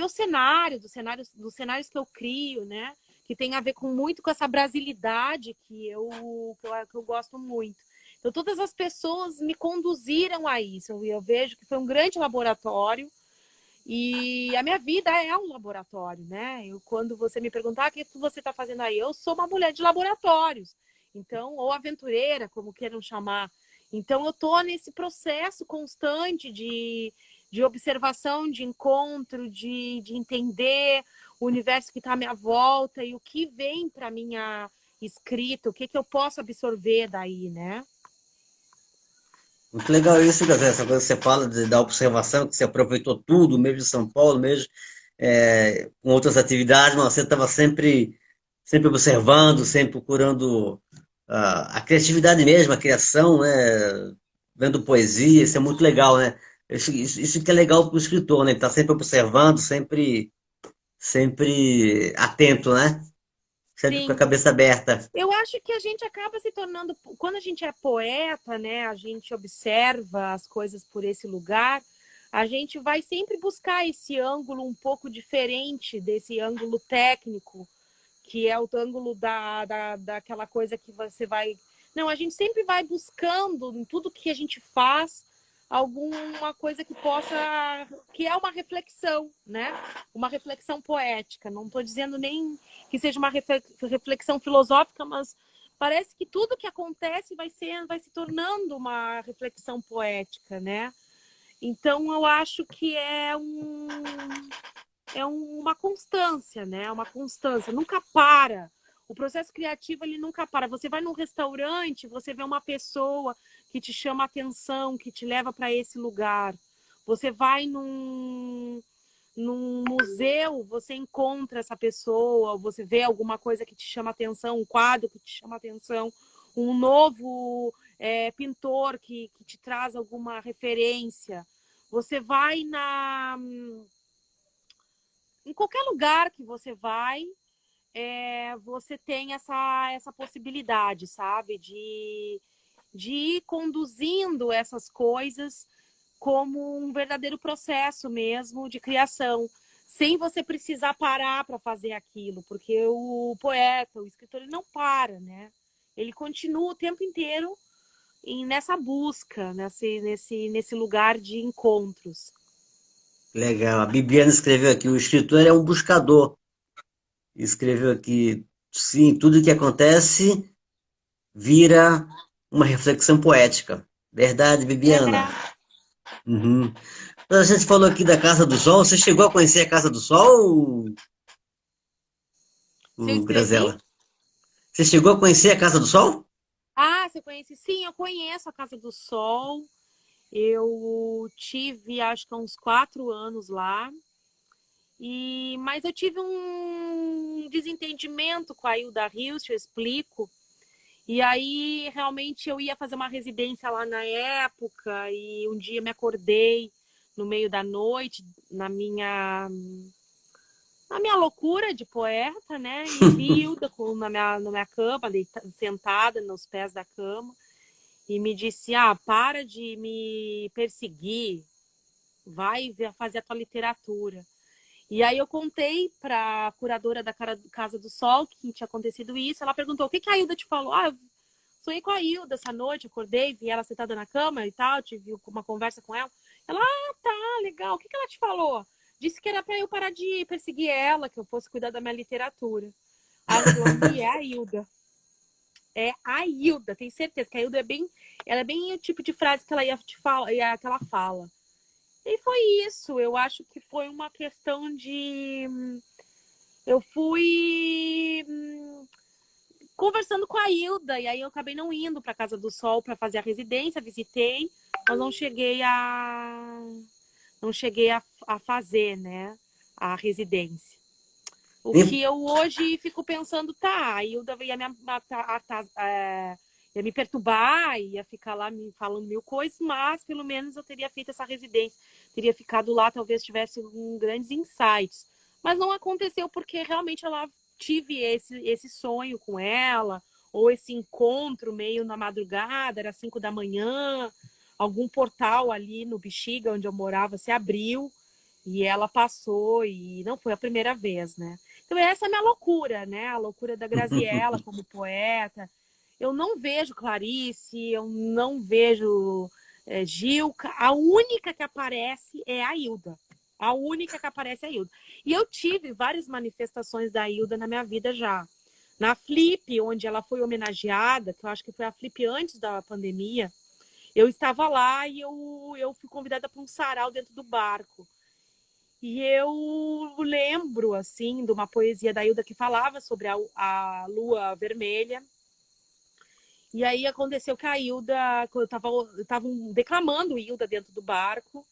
cenário, dos cenários que eu crio, né? Que tem a ver muito com essa brasilidade que eu gosto muito. Então, todas as pessoas me conduziram a isso. Eu vejo que foi um grande laboratório e a minha vida é um laboratório, né? Quando você me perguntar o que você está fazendo aí, eu sou uma mulher de laboratórios. Então, ou aventureira, como queiram chamar. Então, eu estou nesse processo constante de observação, de encontro, de entender o universo que está à minha volta e o que vem para minha escrita, o que eu posso absorver daí, né? Muito legal isso, Gazé, essa coisa que você fala da observação, que você aproveitou tudo, mesmo de São Paulo, mesmo com outras atividades, mas você estava sempre observando, sempre procurando a criatividade mesmo, a criação, né? Vendo poesia, isso é muito legal, né? Isso que é legal para o escritor, né? Ele está sempre observando, sempre atento, né? Sempre com a Sim. cabeça aberta. Eu acho que a gente acaba se tornando, quando a gente é poeta, né, a gente observa as coisas por esse lugar, a gente vai sempre buscar esse ângulo um pouco diferente desse ângulo técnico, que é o ângulo daquela coisa que você vai... Não, a gente sempre vai buscando em tudo que a gente faz alguma coisa que é uma reflexão, né? Uma reflexão poética. Não estou dizendo nem que seja uma reflexão filosófica, mas parece que tudo que acontece vai se tornando uma reflexão poética, né? Então eu acho que é uma constância, né? Uma constância. Nunca para. O processo criativo, ele nunca para. Você vai num restaurante, você vê uma pessoa que te chama a atenção, que te leva para esse lugar. Você vai num museu, você encontra essa pessoa, você vê alguma coisa que te chama a atenção, um quadro que te chama a atenção, um novo pintor que te traz alguma referência. Você vai em qualquer lugar que você vai, você tem essa possibilidade, sabe? De ir conduzindo essas coisas como um verdadeiro processo mesmo de criação, sem você precisar parar para fazer aquilo, porque o poeta, o escritor, ele não para, né? Ele continua o tempo inteiro nessa busca, nesse lugar de encontros. Legal. A Bibiana escreveu aqui, o escritor é um buscador. Escreveu aqui, sim, tudo que acontece vira uma reflexão poética. Verdade, Bibiana? É, Uhum. A gente falou aqui da Casa do Sol. Você chegou a conhecer a Casa do Sol, se eu escrevi? Grazela? Você chegou a conhecer a Casa do Sol? Ah, você conhece? Sim, eu conheço a Casa do Sol. Eu tive, acho que uns 4 anos lá. Mas eu tive um desentendimento com a Hilda Hilst, eu explico. E aí, realmente, eu ia fazer uma residência lá na época. E um dia me acordei no meio da noite, na minha loucura de poeta, né? E vi Hilda na minha cama, sentada nos pés da cama. E me disse, para de me perseguir, vai fazer a tua literatura. E aí eu contei para a curadora da Casa do Sol que tinha acontecido isso. Ela perguntou, o que a Hilda te falou? Eu sonhei com a Hilda essa noite, acordei, vi ela sentada na cama e tal, tive uma conversa com ela. Ela, tá, legal. O que ela te falou? Disse que era para eu parar de perseguir ela, que eu fosse cuidar da minha literatura. Aí ela falou, é a Hilda. É a Hilda, tenho certeza que a Hilda ela é bem o tipo de frase que ela que ela fala. E foi isso, eu acho que foi uma questão de... Eu fui conversando com a Hilda, e aí eu acabei não indo para Casa do Sol para fazer a residência, visitei, mas não cheguei a fazer, né, a residência. O que eu hoje fico pensando, a Hilda ia ia me perturbar, ia ficar lá me falando mil coisas, mas pelo menos eu teria feito essa residência, teria ficado lá, talvez tivesse grandes insights. Mas não aconteceu porque realmente ela tive esse sonho com ela, ou esse encontro meio na madrugada, era 5 da manhã, algum portal ali no Bexiga, onde eu morava, se abriu, e ela passou, e não foi a primeira vez, né? Então essa é a minha loucura, né? A loucura da Graziella como poeta. Eu não vejo Clarice, eu não vejo Gilca. A única que aparece é a Hilda. A única que aparece é a Hilda. E eu tive várias manifestações da Hilda na minha vida já. Na Flip, onde ela foi homenageada, que eu acho que foi a Flip antes da pandemia, eu estava lá e eu fui convidada para um sarau dentro do barco. E eu lembro, assim, de uma poesia da Hilda que falava sobre a lua vermelha. E aí aconteceu que a Hilda, quando estavam declamando Hilda dentro do barco,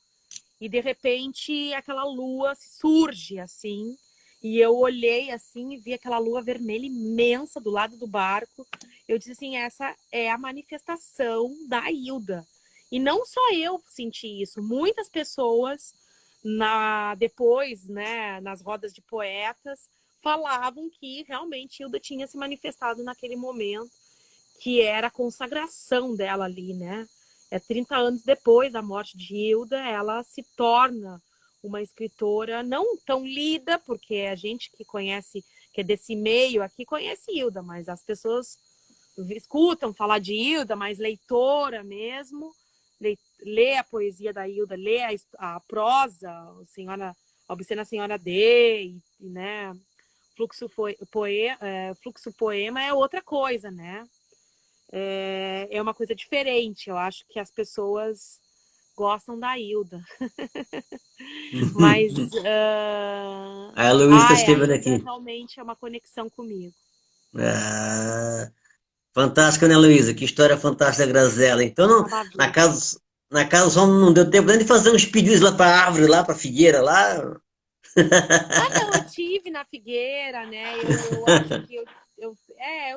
e de repente aquela lua surge, assim, e eu olhei, assim, e vi aquela lua vermelha imensa do lado do barco. Eu disse assim, essa é a manifestação da Hilda. E não só eu senti isso, muitas pessoas depois, né, nas rodas de poetas, falavam que realmente Hilda tinha se manifestado naquele momento, que era a consagração dela ali, né? 30 anos depois da morte de Hilda, ela se torna uma escritora não tão lida, porque a gente que conhece, que é desse meio aqui, conhece Hilda, mas as pessoas escutam falar de Hilda, mais leitora mesmo, lê a poesia da Hilda, lê a prosa, a Obscena Senhora D, né? Fluxo Poema é outra coisa, né? É uma coisa diferente. Eu acho que as pessoas gostam da Hilda. Mas A Luísa está a escrevendo Hilda aqui. realmente é uma conexão comigo. Ah, fantástica, né, Luísa? Que história fantástica da Grazela. Então, Tava na viva. casa, na casa só não deu tempo nem de fazer uns pedidos lá para a árvore, lá para a figueira, lá. Ah, não, eu tive na Figueira, né? Eu acho que eu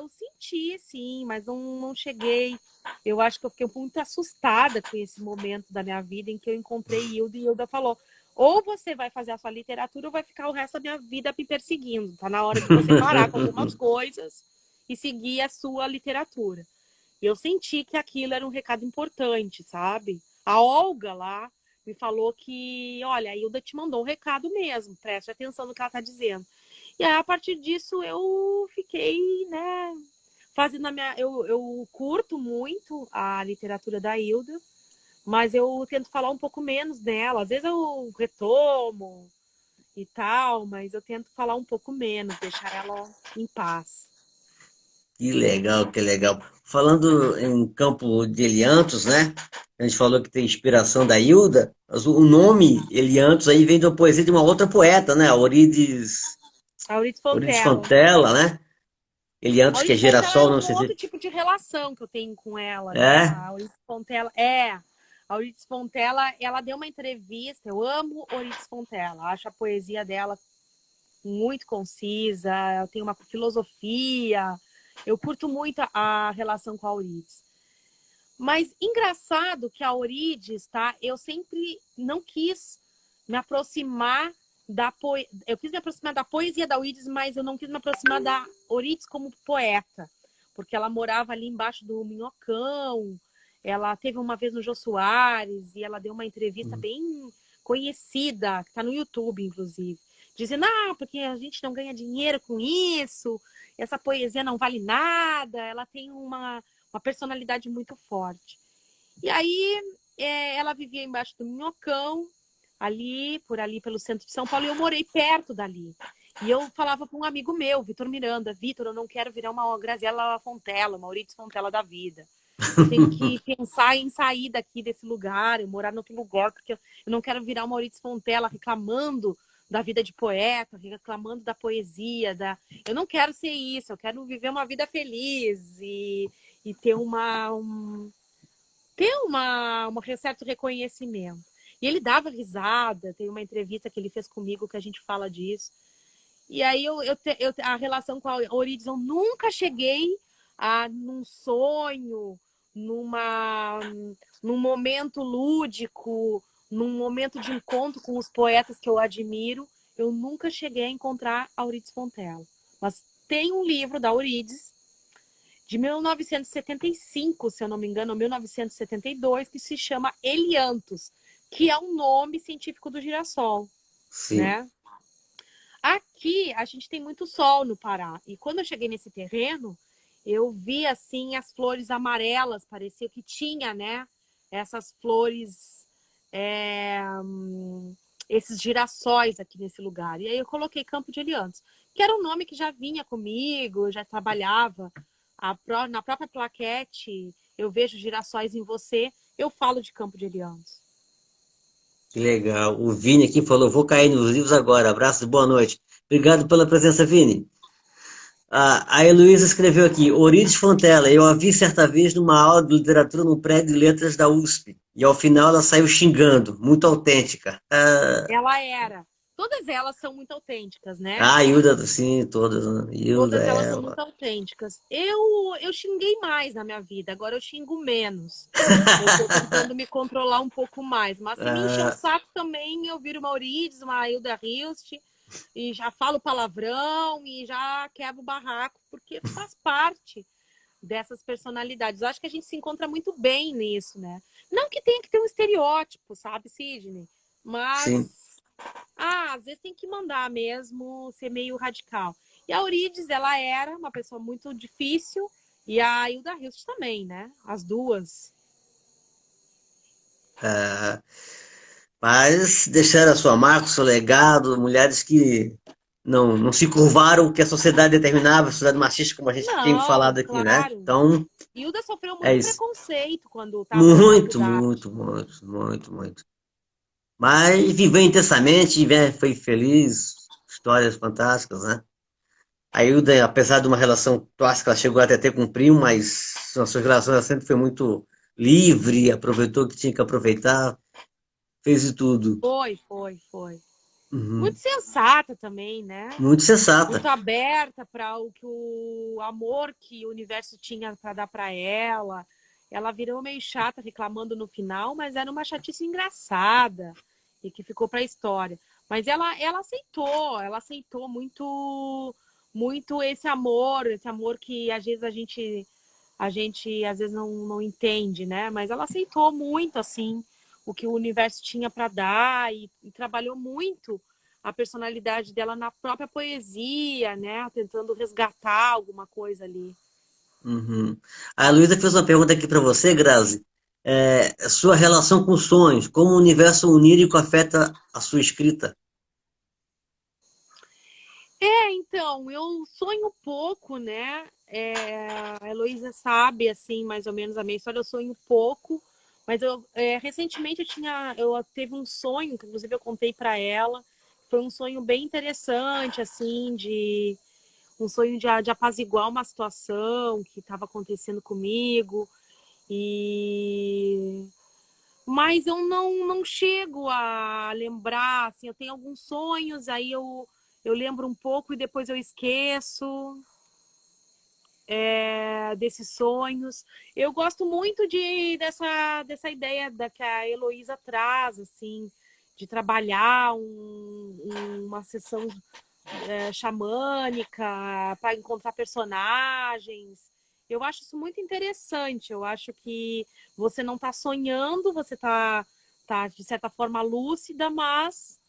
senti, sim, mas não cheguei. Eu acho que eu fiquei muito assustada com esse momento da minha vida em que eu encontrei Hilda e Hilda falou: ou você vai fazer a sua literatura ou vai ficar o resto da minha vida me perseguindo. Tá na hora de você parar com algumas coisas e seguir a sua literatura. Eu senti que aquilo era um recado importante, sabe? A Olga lá me falou que, olha, a Hilda te mandou um recado mesmo, preste atenção no que ela está dizendo. E aí, a partir disso, eu fiquei, né, fazendo a minha. Eu curto muito a literatura da Hilda, mas eu tento falar um pouco menos dela. Às vezes eu retomo e tal, mas eu tento falar um pouco menos, deixar ela em paz. Que legal, que legal. Falando em Campo de Eliantos, né? A gente falou que tem inspiração da Hilda, mas o nome Eliantos aí vem da poesia de uma outra poeta, né? Aurítio Eurides Fontela. Fontela, né? A Eliantos, que é Euridice Fontela é girassol, não um sei outro se... tipo de relação que eu tenho com ela, né? É? A Euridice Fontela é. A Euridice Fontela, ela deu uma entrevista. Eu amo Euridice Fontela. Acho a poesia dela muito concisa. Ela tem uma filosofia. Eu curto muito a relação com a Euridice. Mas engraçado que a Euridice, tá? Eu sempre não quis me aproximar eu quis me aproximar da poesia da Euridice, mas eu não quis me aproximar da Euridice como poeta, porque ela morava ali embaixo do Minhocão. Ela teve uma vez no Jô Soares e ela deu uma entrevista bem conhecida, que está no YouTube, inclusive, dizendo: ah, porque a gente não ganha dinheiro com isso, essa poesia não vale nada, ela tem uma personalidade muito forte. E aí ela vivia embaixo do Minhocão, ali pelo centro de São Paulo, e eu morei perto dali. E eu falava para um amigo meu, Vitor Miranda: Vitor, eu não quero virar uma Graziela Fontela, uma Euridice Fontela da vida. Eu tenho que pensar em sair daqui desse lugar, eu morar em outro lugar, porque eu não quero virar uma Euridice Fontela reclamando da vida de poeta, reclamando da poesia. Eu não quero ser isso, eu quero viver uma vida feliz e ter um certo reconhecimento. E ele dava risada, tem uma entrevista que ele fez comigo que a gente fala disso. E aí a relação com a Euridice, eu nunca cheguei num sonho, numa, num momento lúdico, num momento de encontro com os poetas que eu admiro, eu nunca cheguei a encontrar a Euridice Fontela. Mas tem um livro da Euridice de 1975, se eu não me engano, ou 1972, que se chama Eliantos, que é o nome científico do girassol, Sim. né? Aqui a gente tem muito sol no Pará. E quando eu cheguei nesse terreno, eu vi assim as flores amarelas, parecia que tinha, né? Essas flores, é, esses girassóis aqui nesse lugar. E aí eu coloquei Campo de Eliantos, que era um nome que já vinha comigo, eu já trabalhava na própria plaquete. Eu vejo girassóis em você, eu falo de Campo de Eliantos. Que legal. O Vini aqui falou, vou cair nos livros agora. Abraço, boa noite. Obrigado pela presença, Vini. A Heloísa escreveu aqui, Euridice Fontela, eu a vi certa vez numa aula de literatura no prédio de letras da USP. E ao final ela saiu xingando, muito autêntica. Ela era. Todas elas são muito autênticas, né? Hilda, sim, todas, né? Hilda, Todas elas são ela. muito autênticas. Eu xinguei mais na minha vida, agora eu xingo menos. Eu tô tentando me controlar um pouco mais. Mas se me encher o Ah, saco também, eu viro uma Euridice, uma Hilda Hilst, e já falo palavrão e já quebro o barraco, porque faz parte dessas personalidades. Eu acho que a gente se encontra muito bem nisso, né? Não que tenha que ter um estereótipo, sabe, Sidney? sim. Mas às vezes tem que mandar mesmo, ser meio radical. E a Euridice, ela era uma pessoa muito difícil, e a Hilda Hilst também, né? As duas. Ah, mas deixaram a sua marca, o seu legado, mulheres que não se curvaram o que a sociedade determinava, a sociedade machista, como a gente tem Não, falado aqui, né? claro. Então, Hilda sofreu é muito isso. preconceito quando estava na Muito, faculdade. muito, muito, muito, muito. Mas viveu intensamente, né? Foi feliz, histórias fantásticas, né? A Hilda, apesar de uma relação tóxica, ela chegou até a ter com o primo, mas a sua relação ela sempre foi muito livre, aproveitou o que tinha que aproveitar, fez de tudo. Foi. Muito Uhum. sensata também, né? Muito Muito sensata. aberta para o que o amor que o universo tinha para dar para ela. Ela virou meio chata reclamando no final, mas era uma chatice engraçada e que ficou para a história. Mas ela aceitou muito esse amor que às vezes a gente às vezes não entende, né? Mas ela aceitou muito assim o que o universo tinha para dar e trabalhou muito a personalidade dela na própria poesia, né? Tentando resgatar alguma coisa ali. Uhum. A Luísa fez uma pergunta aqui para você, Grazi. Sua relação com sonhos, como o universo onírico afeta a sua escrita? Então, eu sonho pouco, né? A Heloísa sabe, assim, mais ou menos a minha história, eu sonho pouco, mas recentemente eu teve um sonho, que inclusive eu contei para ela, foi um sonho bem interessante, assim, de um sonho de apaziguar uma situação que estava acontecendo comigo. E mas eu não chego a lembrar, assim, eu tenho alguns sonhos, aí eu lembro um pouco e depois eu esqueço desses sonhos. Eu gosto muito dessa ideia que a Heloísa traz, assim, de trabalhar uma sessão xamânica, para encontrar personagens. Eu acho isso muito interessante. Eu acho que você não está sonhando, você tá, de certa forma, lúcida, mas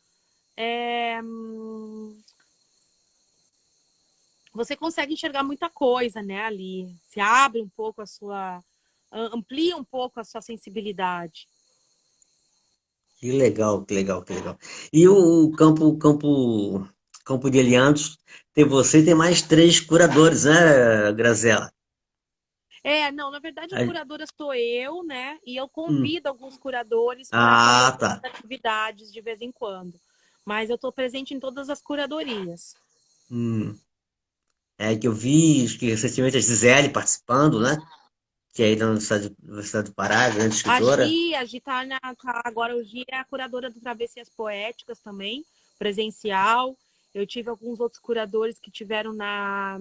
você consegue enxergar muita coisa, né, ali. Se abre um pouco amplia um pouco a sua sensibilidade. Que legal, que legal, que legal. E o campo de Eliantos, tem você e tem mais três curadores, né, Grazela? Não, na verdade a Aí- curadora sou eu, né? E eu hum. convido alguns curadores para fazer Ah, algumas tá. atividades de vez em quando. Mas eu estou presente em todas as curadorias. Hum. É que eu vi acho que recentemente a Gisele participando, né? Que é aí da Universidade do Pará, grande escritora. A Gi agora o Gi é a curadora do Travessias Poéticas também, presencial. Eu tive alguns outros curadores que tiveram na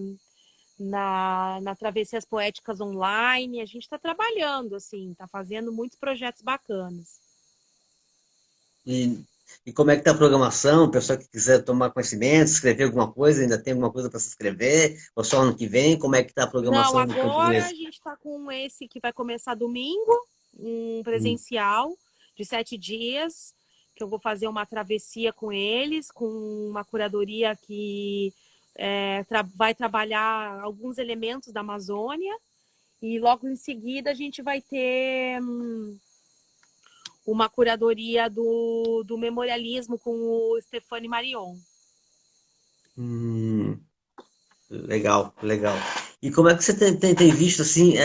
Travessias Poéticas online. A gente está trabalhando, assim, está fazendo muitos projetos bacanas. E, e como é que tá a programação? O pessoal que quiser tomar conhecimento, escrever alguma coisa, ainda tem alguma coisa para se escrever? Ou só ano que vem? Como é que tá a Não, programação do Campo de agora a Leis? gente está com esse que vai começar domingo, um Hum, presencial de 7 dias, que eu vou fazer uma travessia com eles, com uma curadoria que vai trabalhar alguns elementos da Amazônia. E logo em seguida a gente vai ter uma curadoria do memorialismo com o Stefani Marion. hum, legal, legal. E como é que você tem visto, assim,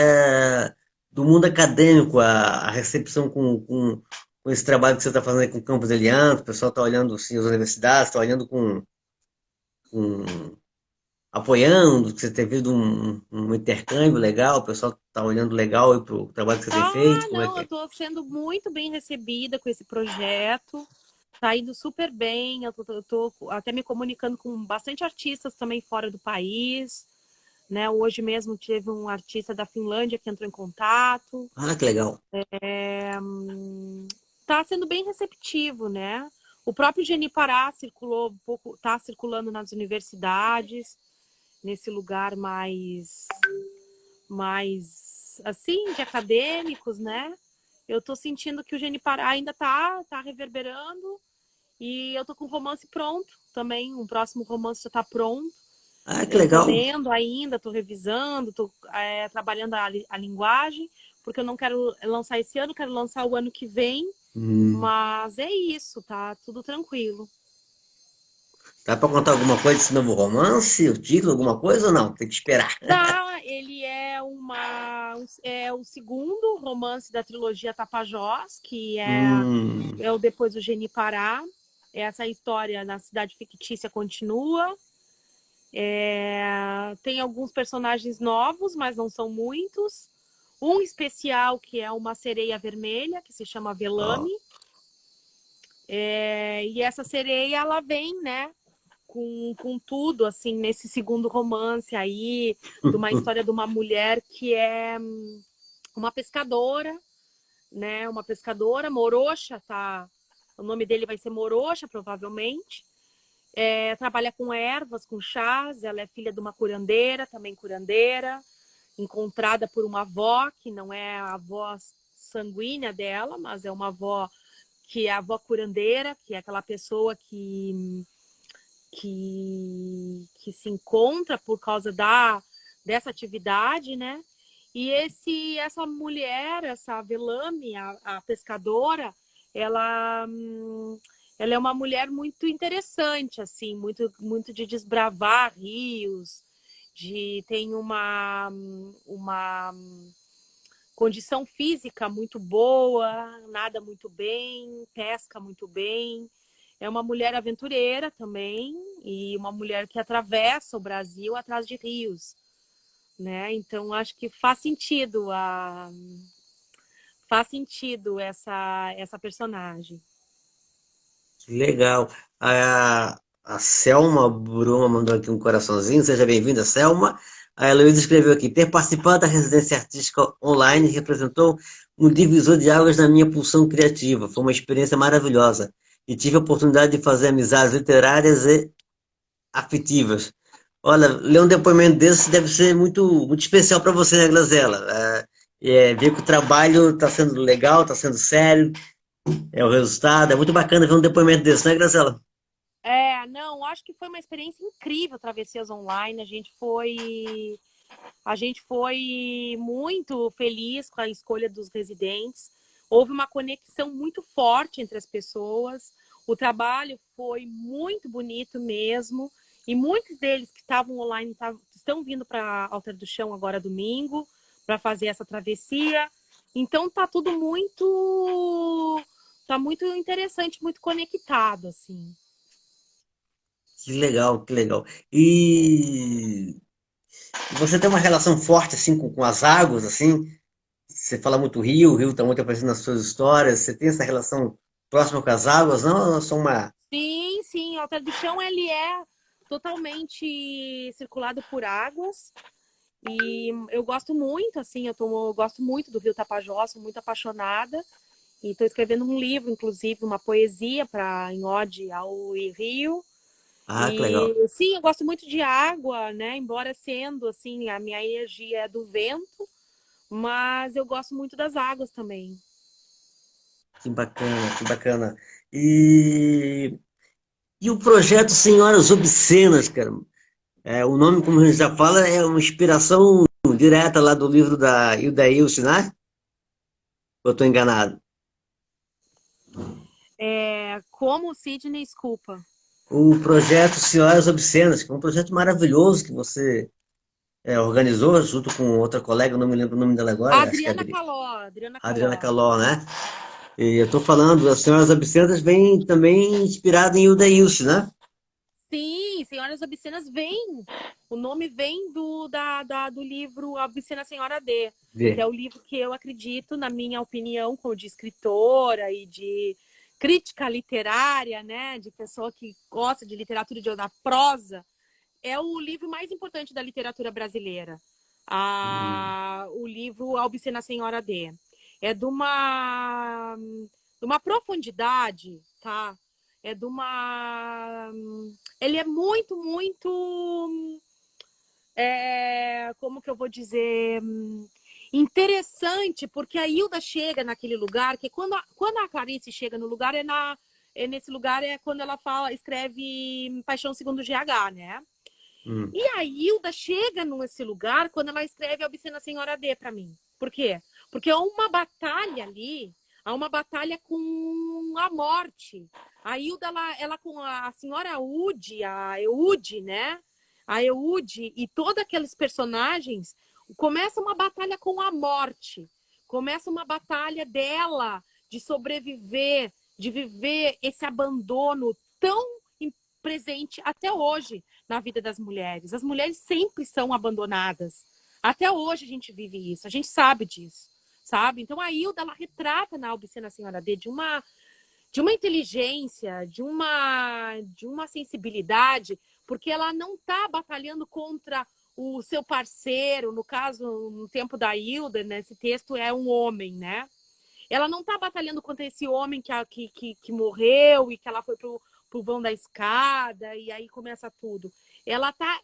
do mundo acadêmico, a recepção com esse trabalho que você está fazendo aí com o Campos Elianto? O pessoal está olhando, assim, as universidades, está olhando com apoiando, que você tem visto um intercâmbio legal, o pessoal está olhando legal para o trabalho que você tem feito, como é Não, que eu é? estou sendo muito bem recebida com esse projeto. Tá indo super bem. Eu tô até me comunicando com bastante artistas também fora do país. Né? Hoje mesmo teve um artista da Finlândia que entrou em contato. Ah, que legal. Tá sendo bem receptivo, né? O próprio Geni Pará circulou um pouco, tá circulando nas universidades, nesse lugar mais assim, de acadêmicos, né? Eu tô sentindo que o Geni Pará ainda tá reverberando. E eu tô com o romance pronto também. Um próximo romance já tá pronto. Ah, que Eu tô legal. lendo ainda, tô revisando, tô trabalhando a linguagem, porque eu não quero lançar esse ano, quero lançar o ano que vem. Hum, Mas é isso, tá tudo tranquilo. dá para contar alguma coisa desse novo romance, o título, alguma coisa ou não? Tem que esperar. Dá, ele é o segundo romance da trilogia Tapajós, que Hum, é o Depois do Geni Pará. Essa história na cidade fictícia continua. tem alguns personagens novos, mas não são muitos. Um especial, que é uma sereia vermelha, que se chama Velame. Ó, E essa sereia, ela vem, né, com tudo, assim, nesse segundo romance aí, de uma história de uma mulher que é uma pescadora, né, uma pescadora, Morocha, tá? O nome dele vai ser Morocha, provavelmente. Trabalha com ervas, com chás, ela é filha de uma curandeira, também curandeira, encontrada por uma avó, que não é a avó sanguínea dela, mas é uma avó que é a avó curandeira, que é aquela pessoa que se encontra por causa dessa atividade, né? E essa mulher, essa Velame, a pescadora, ela, ela é uma mulher muito interessante, assim, muito de desbravar rios, tem uma condição física muito boa, nada muito bem, pesca muito bem. É uma mulher aventureira também e uma mulher que atravessa o Brasil atrás de rios, né? Então acho que faz sentido essa personagem. que legal. A Selma Bruma mandou aqui um coraçãozinho. Seja bem-vinda, Selma. A Heloísa escreveu aqui: ter participado da residência artística online representou um divisor de águas na minha pulsão criativa. Foi uma experiência maravilhosa. E tive a oportunidade de fazer amizades literárias e afetivas. Olha, ler um depoimento desse deve ser muito especial para você, né, Glazela? Ver que o trabalho está sendo legal, está sendo sério, o resultado. É muito bacana ver um depoimento desse, né, Glazela? Não, acho que foi uma experiência incrível, Travessias Online. A gente foi muito feliz com a escolha dos residentes. Houve uma conexão muito forte entre as pessoas. O trabalho foi muito bonito mesmo. E muitos deles que estavam online estão vindo para Alter do Chão agora domingo para fazer essa travessia. Então tá muito interessante, muito conectado assim. Que legal, que legal. E você tem uma relação forte assim com as águas, assim? Você fala muito rio, o rio está muito aparecendo nas suas histórias. Você tem essa relação próxima com as águas? Não, ou só uma. Sim, sim. Alter do Chão ele é totalmente circulado por águas. E eu gosto muito, assim, eu gosto muito do Rio Tapajós, sou muito apaixonada. E estou escrevendo um livro, inclusive, uma poesia em ode ao rio. Ah, que legal. E sim, eu gosto muito de água, né? Embora sendo assim, a minha energia é do vento, mas eu gosto muito das águas também. Que bacana, que bacana. E, e o projeto Senhoras Obscenas, cara? O nome, como a gente já fala, é uma inspiração direta lá do livro da Hilda Ilse, né? Ou eu estou enganado? Como o Sidney, desculpa. O projeto Senhoras Obscenas, que é um projeto maravilhoso que você organizou junto com outra colega, eu não me lembro o nome dela A agora, acho que é Adriana Caló, Adriana a Adriana Caló. Caló, né? E eu estou falando, as Senhoras Obscenas vem também inspirada em Hilda Ilse, né? Sim, Senhoras Obscenas vem. O nome vem do livro A Obscena Senhora D, que Vê. é o livro que eu acredito, na minha opinião, como de escritora e de crítica literária, né, de pessoa que gosta de literatura da prosa, é o livro mais importante da literatura brasileira. O livro A Obscena Senhora D. É de uma profundidade, tá? É de uma. Ele é muito, muito. Como que eu vou dizer? Interessante, porque a Hilda chega naquele lugar, que quando a Clarice chega no lugar, nesse lugar é quando ela escreve Paixão Segundo GH, né? Hum. E a Hilda chega nesse lugar quando ela escreve A Obscena Senhora D para mim. Por quê? Porque há uma batalha ali, há uma batalha com a morte. A Hilda, ela com a senhora Eude, a Eude, né? A Eude e todos aqueles personagens, começa uma batalha com a morte. Começa uma batalha dela de sobreviver, de viver esse abandono tão presente até hoje na vida das mulheres. As mulheres sempre são abandonadas. Até hoje a gente vive isso, a gente sabe disso, sabe? Então a Hilda, ela retrata na Obscena Senhora D de uma inteligência, de uma sensibilidade, porque ela não está batalhando contra o seu parceiro, no caso, no tempo da Hilda, nesse texto é um homem, né? Ela não está batalhando contra esse homem que morreu e que ela foi pro vão da escada e aí começa tudo. Ela tá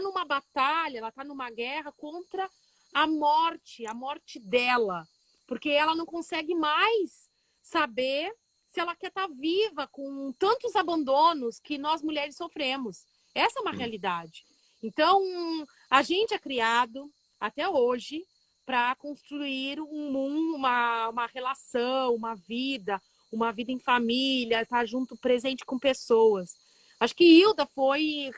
numa batalha, ela tá numa guerra contra a morte dela, porque ela não consegue mais saber se ela quer estar viva com tantos abandonos que nós mulheres sofremos. Essa é uma realidade. Então, a gente é criado até hoje para construir uma relação, uma vida em família, estar junto, presente com pessoas. Acho que Hilda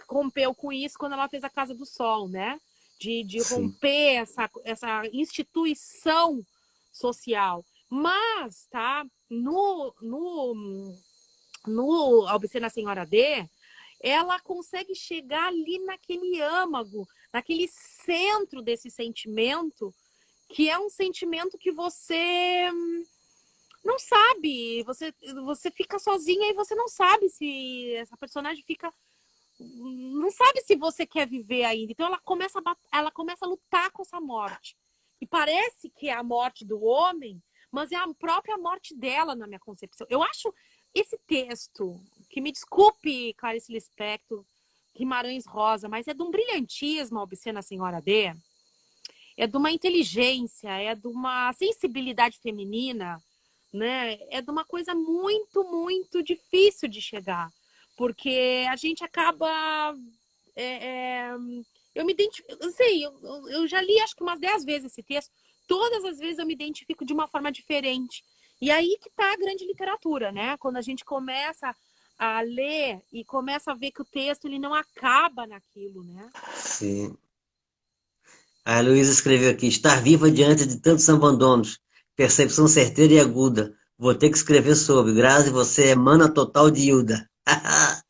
rompeu com isso quando ela fez a Casa do Sol, né? De romper essa instituição social. Mas, tá? No A Obscena Senhora D, ela consegue chegar ali naquele âmago, naquele centro desse sentimento, que é um sentimento que você não sabe, você fica sozinha e você não sabe se essa personagem fica, não sabe se você quer viver ainda. Então ela começa a lutar com essa morte. E parece que é a morte do homem, mas é a própria morte dela na minha concepção. Eu acho esse texto, que me desculpe, Clarice Lispector, Guimarães Rosa, mas é de um brilhantismo, a Obscena Senhora D, é de uma inteligência, é de uma sensibilidade feminina, né? É de uma coisa muito, muito difícil de chegar, porque a gente acaba... eu me identifico, eu sei, eu já li acho que umas 10 vezes esse texto, todas as vezes eu me identifico de uma forma diferente. E aí que tá a grande literatura, né? Quando a gente começa a ler e começa a ver que o texto ele não acaba naquilo, né? Sim. A Luísa escreveu aqui: estar viva diante de tantos abandonos, percepção certeira e aguda. Vou ter que escrever sobre. Grazi, você é mana total de Hilda.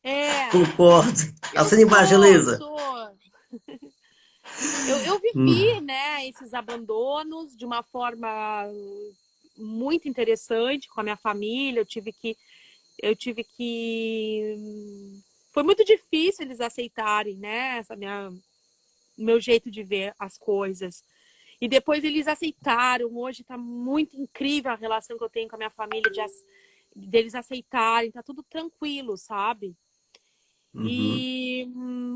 É, Concordo. eu Assina embaixo, sou, Luísa. sou. Eu vivi, Hum. né, esses abandonos de uma forma muito interessante com a minha família. Eu tive que foi muito difícil eles aceitarem, né, meu jeito de ver as coisas. E depois eles aceitaram. Hoje está muito incrível a relação que eu tenho com a minha família, deles aceitarem, tá tudo tranquilo, sabe? Uhum. E,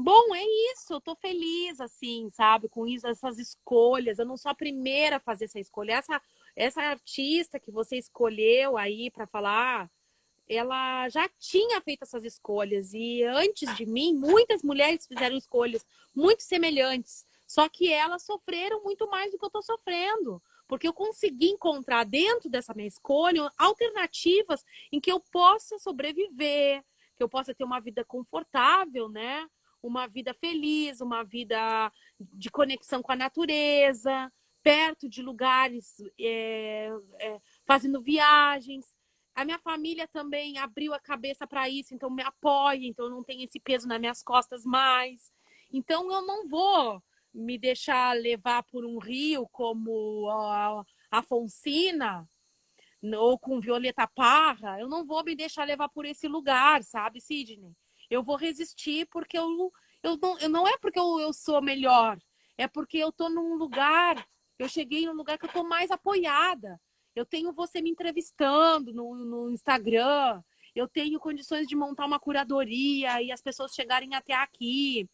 bom, é isso. Eu tô feliz, assim, sabe, com isso, essas escolhas. Eu não sou a primeira a fazer essa escolha. Essa artista que você escolheu aí para falar, ela já tinha feito essas escolhas. E antes de mim, muitas mulheres fizeram escolhas muito semelhantes. Só que elas sofreram muito mais do que eu tô sofrendo. Porque eu consegui encontrar dentro dessa minha escolha alternativas em que eu possa sobreviver, que eu possa ter uma vida confortável, né? Uma vida feliz, uma vida de conexão com a natureza, perto de lugares, fazendo viagens. A minha família também abriu a cabeça para isso, então me apoia, então eu não tenho esse peso nas minhas costas mais. Então eu não vou me deixar levar por um rio como a Afonsina ou com Violeta Parra. Eu não vou me deixar levar por esse lugar, sabe, Sidney? Eu vou resistir porque eu não é porque eu sou melhor, é porque eu tô num lugar, eu cheguei num lugar que eu tô mais apoiada. Eu tenho você me entrevistando no Instagram, eu tenho condições de montar uma curadoria e as pessoas chegarem até aqui.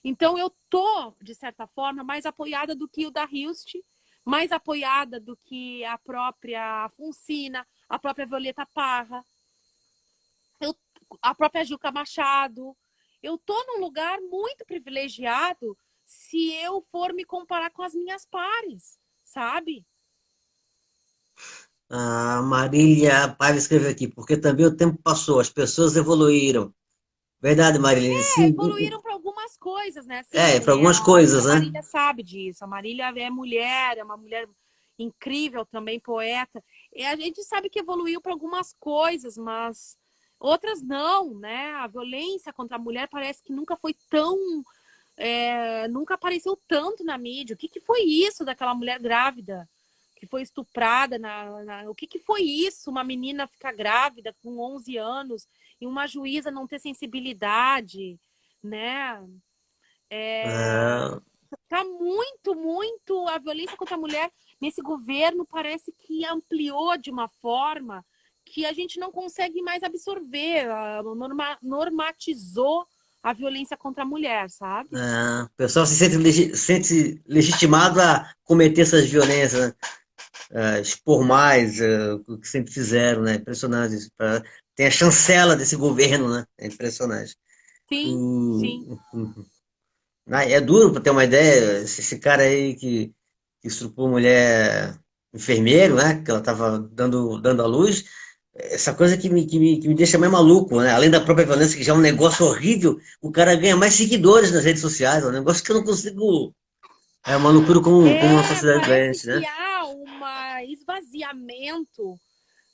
Então eu tô, de certa forma, mais apoiada do que o da Hilst, mais apoiada do que a própria Funcina, a própria Violeta Parra, eu, a própria Juca Machado. Eu tô num lugar muito privilegiado se eu for me comparar com as minhas pares, sabe? A Marília Paiva escreveu aqui, porque também o tempo passou, as pessoas evoluíram. Verdade, Marília. Sim, Evoluíram para algumas coisas, né, para Sidney? algumas Acho que coisas, a né? Marília sabe disso. A Marília é mulher, é uma mulher incrível também, poeta. E a gente sabe que evoluiu para algumas coisas, mas outras não, né? A violência contra a mulher parece que nunca foi tão... nunca apareceu tanto na mídia. O que, que foi isso daquela mulher grávida que foi estuprada? O que, que foi isso? Uma menina ficar grávida com 11 anos e uma juíza não ter sensibilidade, né? É, Tá muito, muito... A violência contra a mulher nesse governo parece que ampliou de uma forma que a gente não consegue mais absorver. Normatizou a violência contra a mulher, sabe? o pessoal se sente, sente legitimado a cometer essas violências, né? Expor mais o que sempre fizeram, né? Impressionante isso. Tem a chancela desse governo, né? É impressionante. Sim, sim. É duro para ter uma ideia, esse cara aí que estuprou mulher enfermeiro, né? Que ela estava dando à luz. Essa coisa que me deixa mais maluco, né? Além da própria violência, que já é um negócio horrível, o cara ganha mais seguidores nas redes sociais. É um negócio que eu não consigo. É uma loucura como uma sociedade Parece doente, que né? há um esvaziamento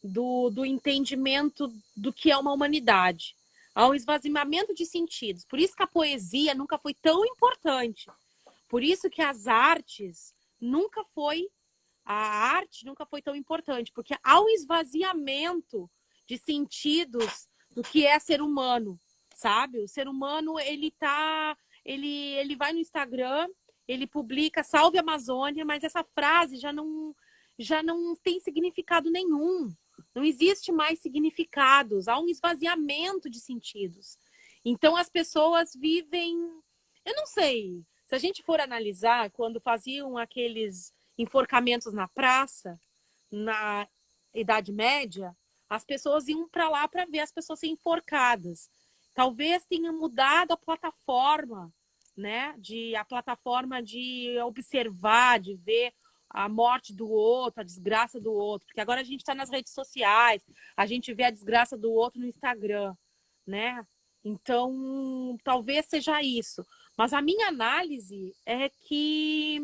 do entendimento do que é uma humanidade. Há um esvaziamento de sentidos. Por isso que a poesia nunca foi tão importante. Por isso que as artes nunca foi... A arte nunca foi tão importante, porque há um esvaziamento de sentidos do que é ser humano, sabe? O ser humano, ele vai no Instagram, ele publica Salve Amazônia, mas essa frase já não tem significado nenhum. Não existe mais significados, há um esvaziamento de sentidos. Então as pessoas vivem, eu não sei, se a gente for analisar quando faziam aqueles enforcamentos na praça, na Idade Média, as pessoas iam para lá para ver as pessoas serem enforcadas. Talvez tenha mudado a plataforma, né? A plataforma de observar, de ver a morte do outro, a desgraça do outro. Porque agora a gente está nas redes sociais, a gente vê a desgraça do outro no Instagram, né? Então, talvez seja isso. Mas a minha análise é que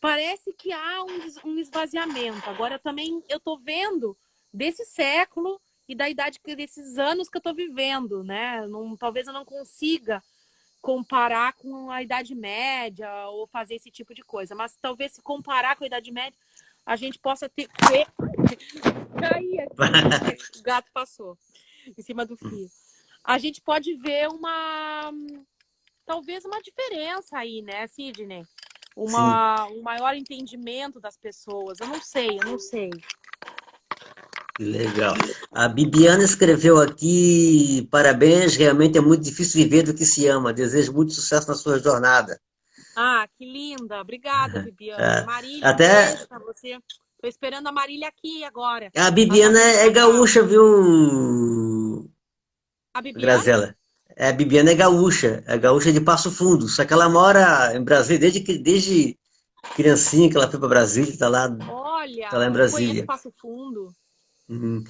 parece que há um esvaziamento. Agora também eu estou vendo desse século e da idade desses anos que eu estou vivendo, né? Talvez eu não consiga comparar com a Idade Média ou fazer esse tipo de coisa, mas talvez se comparar com a Idade Média a gente possa ter... Caí aqui, o gato passou em cima do fio. A gente pode ver talvez uma diferença aí, né, Sidney? Sim. Um maior entendimento das pessoas. Eu não sei, eu não sei. Que legal. A Bibiana escreveu aqui: parabéns, realmente é muito difícil viver do que se ama. Desejo muito sucesso na sua jornada. Ah, que linda. Obrigada, Bibiana. É, Marília, um até beijo pra você. Tô esperando a Marília aqui agora. a Ela tá Bibiana vindo é pra cá. gaúcha, viu, A Bibiana? Grazela? A Bibiana é gaúcha de Passo Fundo, só que ela mora em Brasília desde criancinha que ela foi para Brasília, tá lá em Olha, não conheço Brasília. Passo Fundo. Uhum.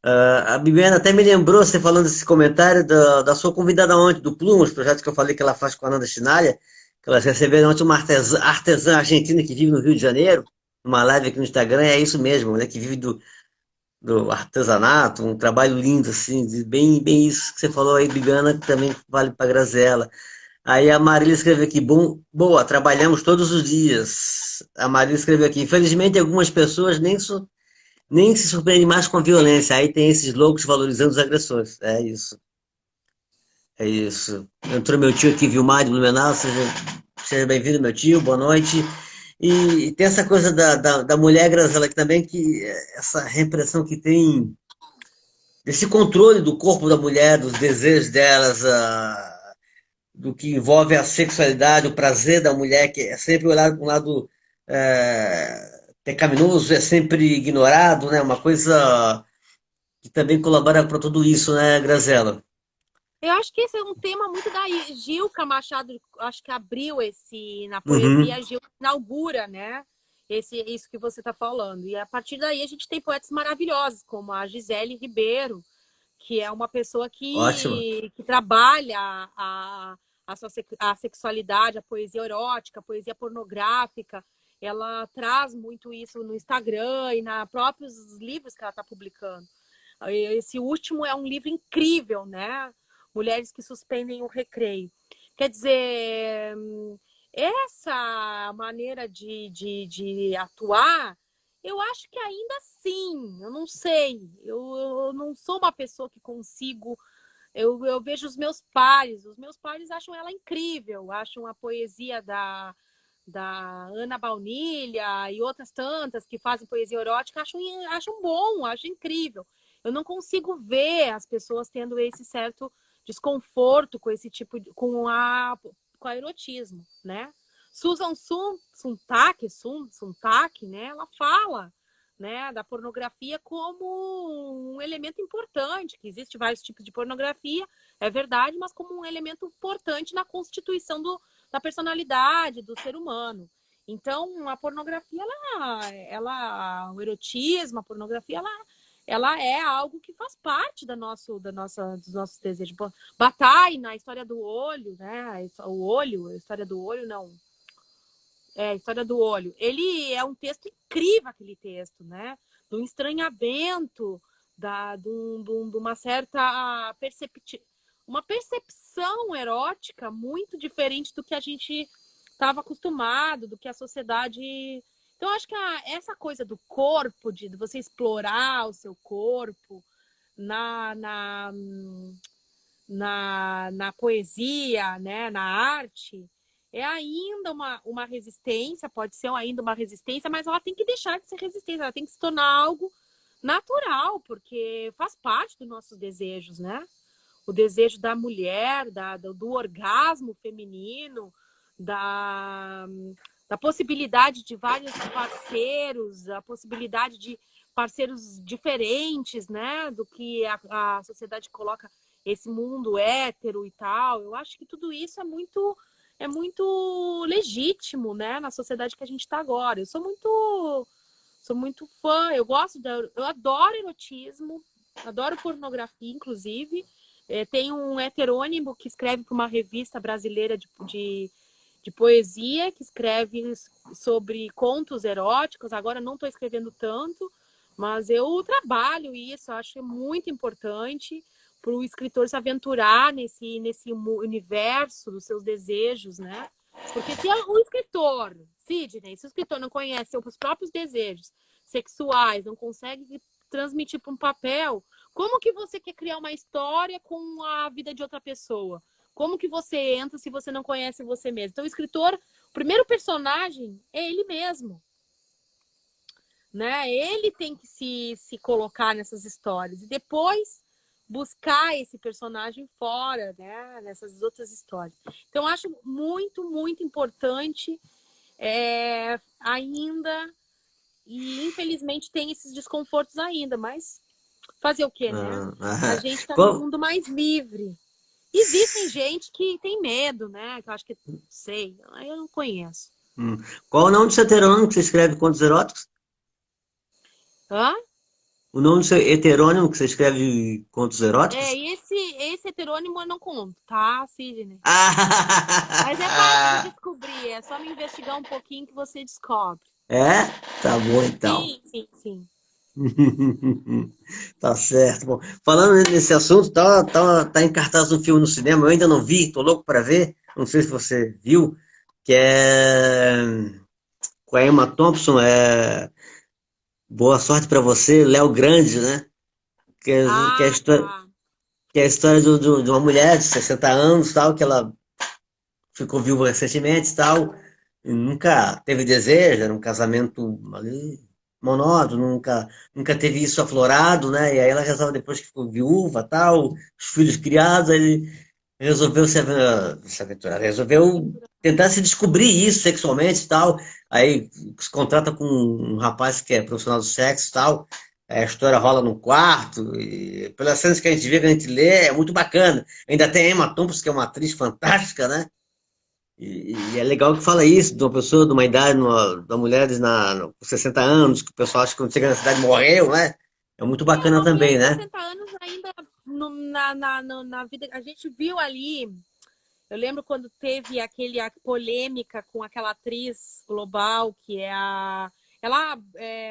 A Bibiana até me lembrou, você falando desse comentário da sua convidada ontem, do Plumas, projeto que eu falei que ela faz com a Nanda Chinalha, que elas receberam ontem uma artesã argentina que vive no Rio de Janeiro, numa live aqui no Instagram, é isso mesmo, né? Que vive do artesanato, um trabalho lindo, assim, bem, bem isso que você falou aí, Bibiana, que também vale para Grazela. Aí a Marília escreveu aqui, boa, trabalhamos todos os dias. A Marília escreveu aqui, infelizmente algumas pessoas nem se surpreendem mais com a violência. Aí tem esses loucos valorizando os agressores. É isso, é isso. Entrou meu tio aqui, Vilmar de Blumenau, seja bem-vindo, meu tio, boa noite. E tem essa coisa da mulher, Grazela, que também que essa repressão que tem desse controle do corpo da mulher, dos desejos delas, do que envolve a sexualidade, o prazer da mulher, que é sempre olhado para um lado pecaminoso, é sempre ignorado, né? Uma coisa que também colabora para tudo isso, né, Grazela? Eu acho que esse é um tema muito da Gilca Machado, acho que abriu esse na poesia, Uhum. a Gilca inaugura, né? Isso que você está falando. E a partir daí a gente tem poetas maravilhosos, como a Gisele Ribeiro, que é uma pessoa Ótimo. que trabalha a sexualidade, a poesia erótica, a poesia pornográfica. Ela traz muito isso no Instagram e na próprios livros que ela está publicando. Esse último é um livro incrível, né? Mulheres que Suspendem o Recreio. Quer dizer, essa maneira de atuar, eu acho que ainda assim, eu não sei. Eu não sou uma pessoa que consigo. Eu vejo os meus pares acham ela incrível, acham a poesia da Ana Baunilha e outras tantas que fazem poesia erótica, acham bom, acham incrível. Eu não consigo ver as pessoas tendo esse certo desconforto com esse tipo de, com a erotismo, né? Sontag, né? Ela fala, né, da pornografia como um elemento importante, que existe vários tipos de pornografia, é verdade, mas como um elemento importante na constituição da personalidade do ser humano. Então, a pornografia, o erotismo, a pornografia, ela é algo que faz parte dos nossos desejos. Bataille, na história do olho, né? A história do olho, não. É, a história do olho. Ele é um texto incrível, aquele texto, né? Do estranhamento, de uma certa uma percepção erótica muito diferente do que a gente estava acostumado, do que a sociedade. Então, acho que essa coisa do corpo, de você explorar o seu corpo na, na, na poesia, né, na arte, é ainda uma resistência, pode ser ainda uma resistência, mas ela tem que deixar de ser resistência, ela tem que se tornar algo natural, porque faz parte dos nossos desejos, né? O desejo da mulher, do orgasmo feminino, da, da possibilidade de vários parceiros, a possibilidade de parceiros diferentes, né? Do que a sociedade coloca esse mundo hétero e tal. Eu acho que tudo isso é muito legítimo, né? Na sociedade que a gente está agora. Eu sou muito fã, eu adoro erotismo, adoro pornografia, inclusive. Tem um heterônimo que escreve para uma revista brasileira de poesia, que escreve sobre contos eróticos. Agora não estou escrevendo tanto, mas eu trabalho isso, acho muito importante para o escritor se aventurar nesse universo dos seus desejos, né? Porque se o escritor, Sidney, se o escritor não conhece os próprios desejos sexuais, não consegue transmitir para um papel, como que você quer criar uma história com a vida de outra pessoa? Como que você entra se você não conhece você mesmo? Então, o escritor, o primeiro personagem é ele mesmo, né? Ele tem que se colocar nessas histórias e depois buscar esse personagem fora, né? Nessas outras histórias. Então, acho muito, muito importante ainda, e infelizmente tem esses desconfortos ainda, mas fazer o quê, né? A gente está num Qual, mundo mais livre. Existem gente que tem medo, né? Que eu acho que, não sei, eu não conheço. qual o nome do seu heterônimo que você escreve contos eróticos? Hã? O nome do seu heterônimo que você escreve contos eróticos? Esse heterônimo eu não conto, tá, Sidney? Mas é fácil de Ah, descobrir, é só me investigar um pouquinho que você descobre. é? Tá bom então. Sim, sim, sim. Tá certo. Bom, falando nesse assunto, tá em cartaz um filme no cinema, eu ainda não vi, tô louco para ver. Não sei se você viu, que é com a Emma Thompson, Boa Sorte para você, Léo Grande, né? Que é a Ah, história, tá. que é a história de uma mulher de 60 anos, tal, que ela ficou viúva recentemente, tal, e nunca teve desejo, era um casamento ali monótono, nunca teve isso aflorado, né? E aí ela resolve, depois que ficou viúva, tal, os filhos criados, ele resolveu se aventurar, resolveu tentar se descobrir isso sexualmente e tal. Aí se contrata com um rapaz que é profissional do sexo e tal. A história rola no quarto, e pelas cenas que a gente vê, que a gente lê, é muito bacana. Ainda tem a Emma Thompson, que é uma atriz fantástica, né? E é legal que fala isso, de uma pessoa de uma idade, da mulher com 60 anos, que o pessoal acha que quando chega na cidade morreu, né? É muito bacana Uma mulher também, de né? 60 anos ainda na vida. A gente viu ali. Eu lembro quando teve a polêmica com aquela atriz global que é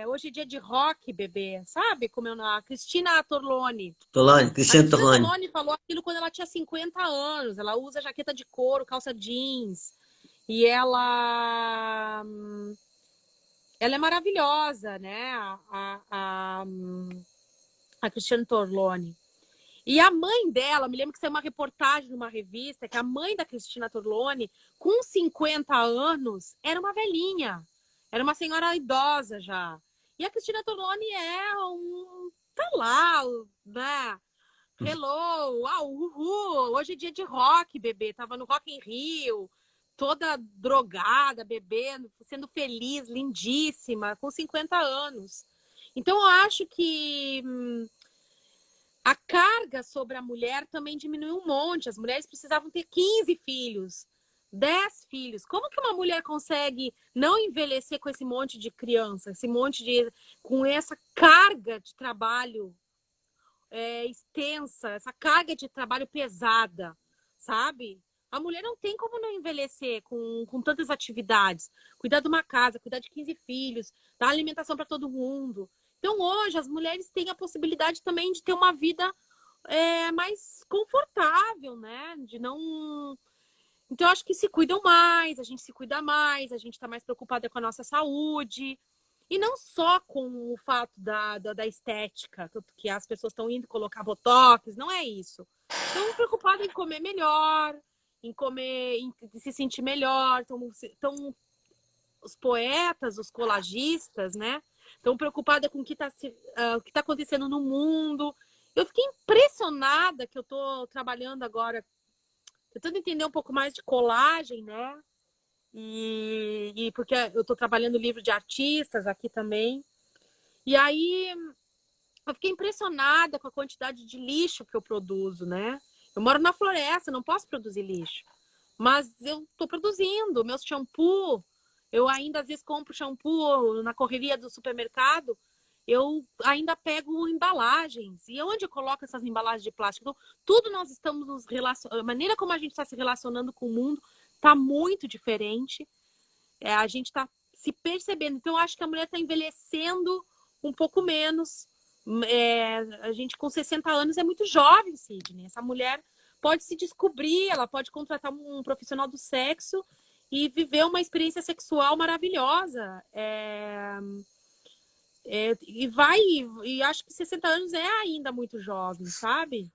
Hoje é dia de rock, bebê, sabe? Como a Cristina Torlone. Torlone, A Cristiano Cristina Torlone. Torlone falou aquilo quando ela tinha 50 anos. Ela usa jaqueta de couro, calça jeans. E ela é maravilhosa, né? A Cristina Torlone. E a mãe dela, me lembro que saiu uma reportagem numa revista, que a mãe da Cristina Torlone, com 50 anos, era uma velhinha. Era uma senhora idosa já. E a Cristina Torlone tá lá, né? Hello, uhul, hoje é dia de rock, bebê. Tava no Rock in Rio, toda drogada, bebendo, sendo feliz, lindíssima, com 50 anos. Então, eu acho que a carga sobre a mulher também diminuiu um monte. As mulheres precisavam ter 15 filhos, 10 filhos. Como que uma mulher consegue não envelhecer com esse monte de criança, com essa carga de trabalho extensa, essa carga de trabalho pesada, sabe? A mulher não tem como não envelhecer com tantas atividades. Cuidar de uma casa, cuidar de 15 filhos, dar alimentação para todo mundo. Então, hoje, as mulheres têm a possibilidade também de ter uma vida mais confortável, né? De não. Então, eu acho que se cuidam mais, a gente se cuida mais, a gente está mais preocupada com a nossa saúde. E não só com o fato da estética, que as pessoas estão indo colocar botox, não é isso. Estão preocupadas em comer melhor, em se sentir melhor. Então, os poetas, os colagistas, né? Estão preocupadas com o que está acontecendo no mundo. Eu fiquei impressionada que eu estou trabalhando agora, tentando entender um pouco mais de colagem, né? E porque eu estou trabalhando livro de artistas aqui também. E aí eu fiquei impressionada com a quantidade de lixo que eu produzo, né? Eu moro na floresta, não posso produzir lixo. Mas eu estou produzindo. Meu shampoo, eu ainda às vezes compro shampoo na correria do supermercado. Eu ainda pego embalagens. E onde eu coloco essas embalagens de plástico? Então, tudo nós estamos nos relacionando. A maneira como a gente está se relacionando com o mundo está muito diferente. A gente está se percebendo. Então, eu acho que a mulher está envelhecendo um pouco menos. A gente com 60 anos é muito jovem, Sidney. Essa mulher pode se descobrir, ela pode contratar um profissional do sexo e viver uma experiência sexual maravilhosa. E acho que 60 anos é ainda muito jovem, sabe?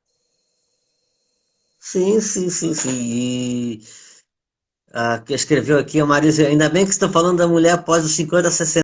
Sim, sim, sim, sim. E a que escreveu aqui, a Marisa, ainda bem que você está falando da mulher após os 50, 60.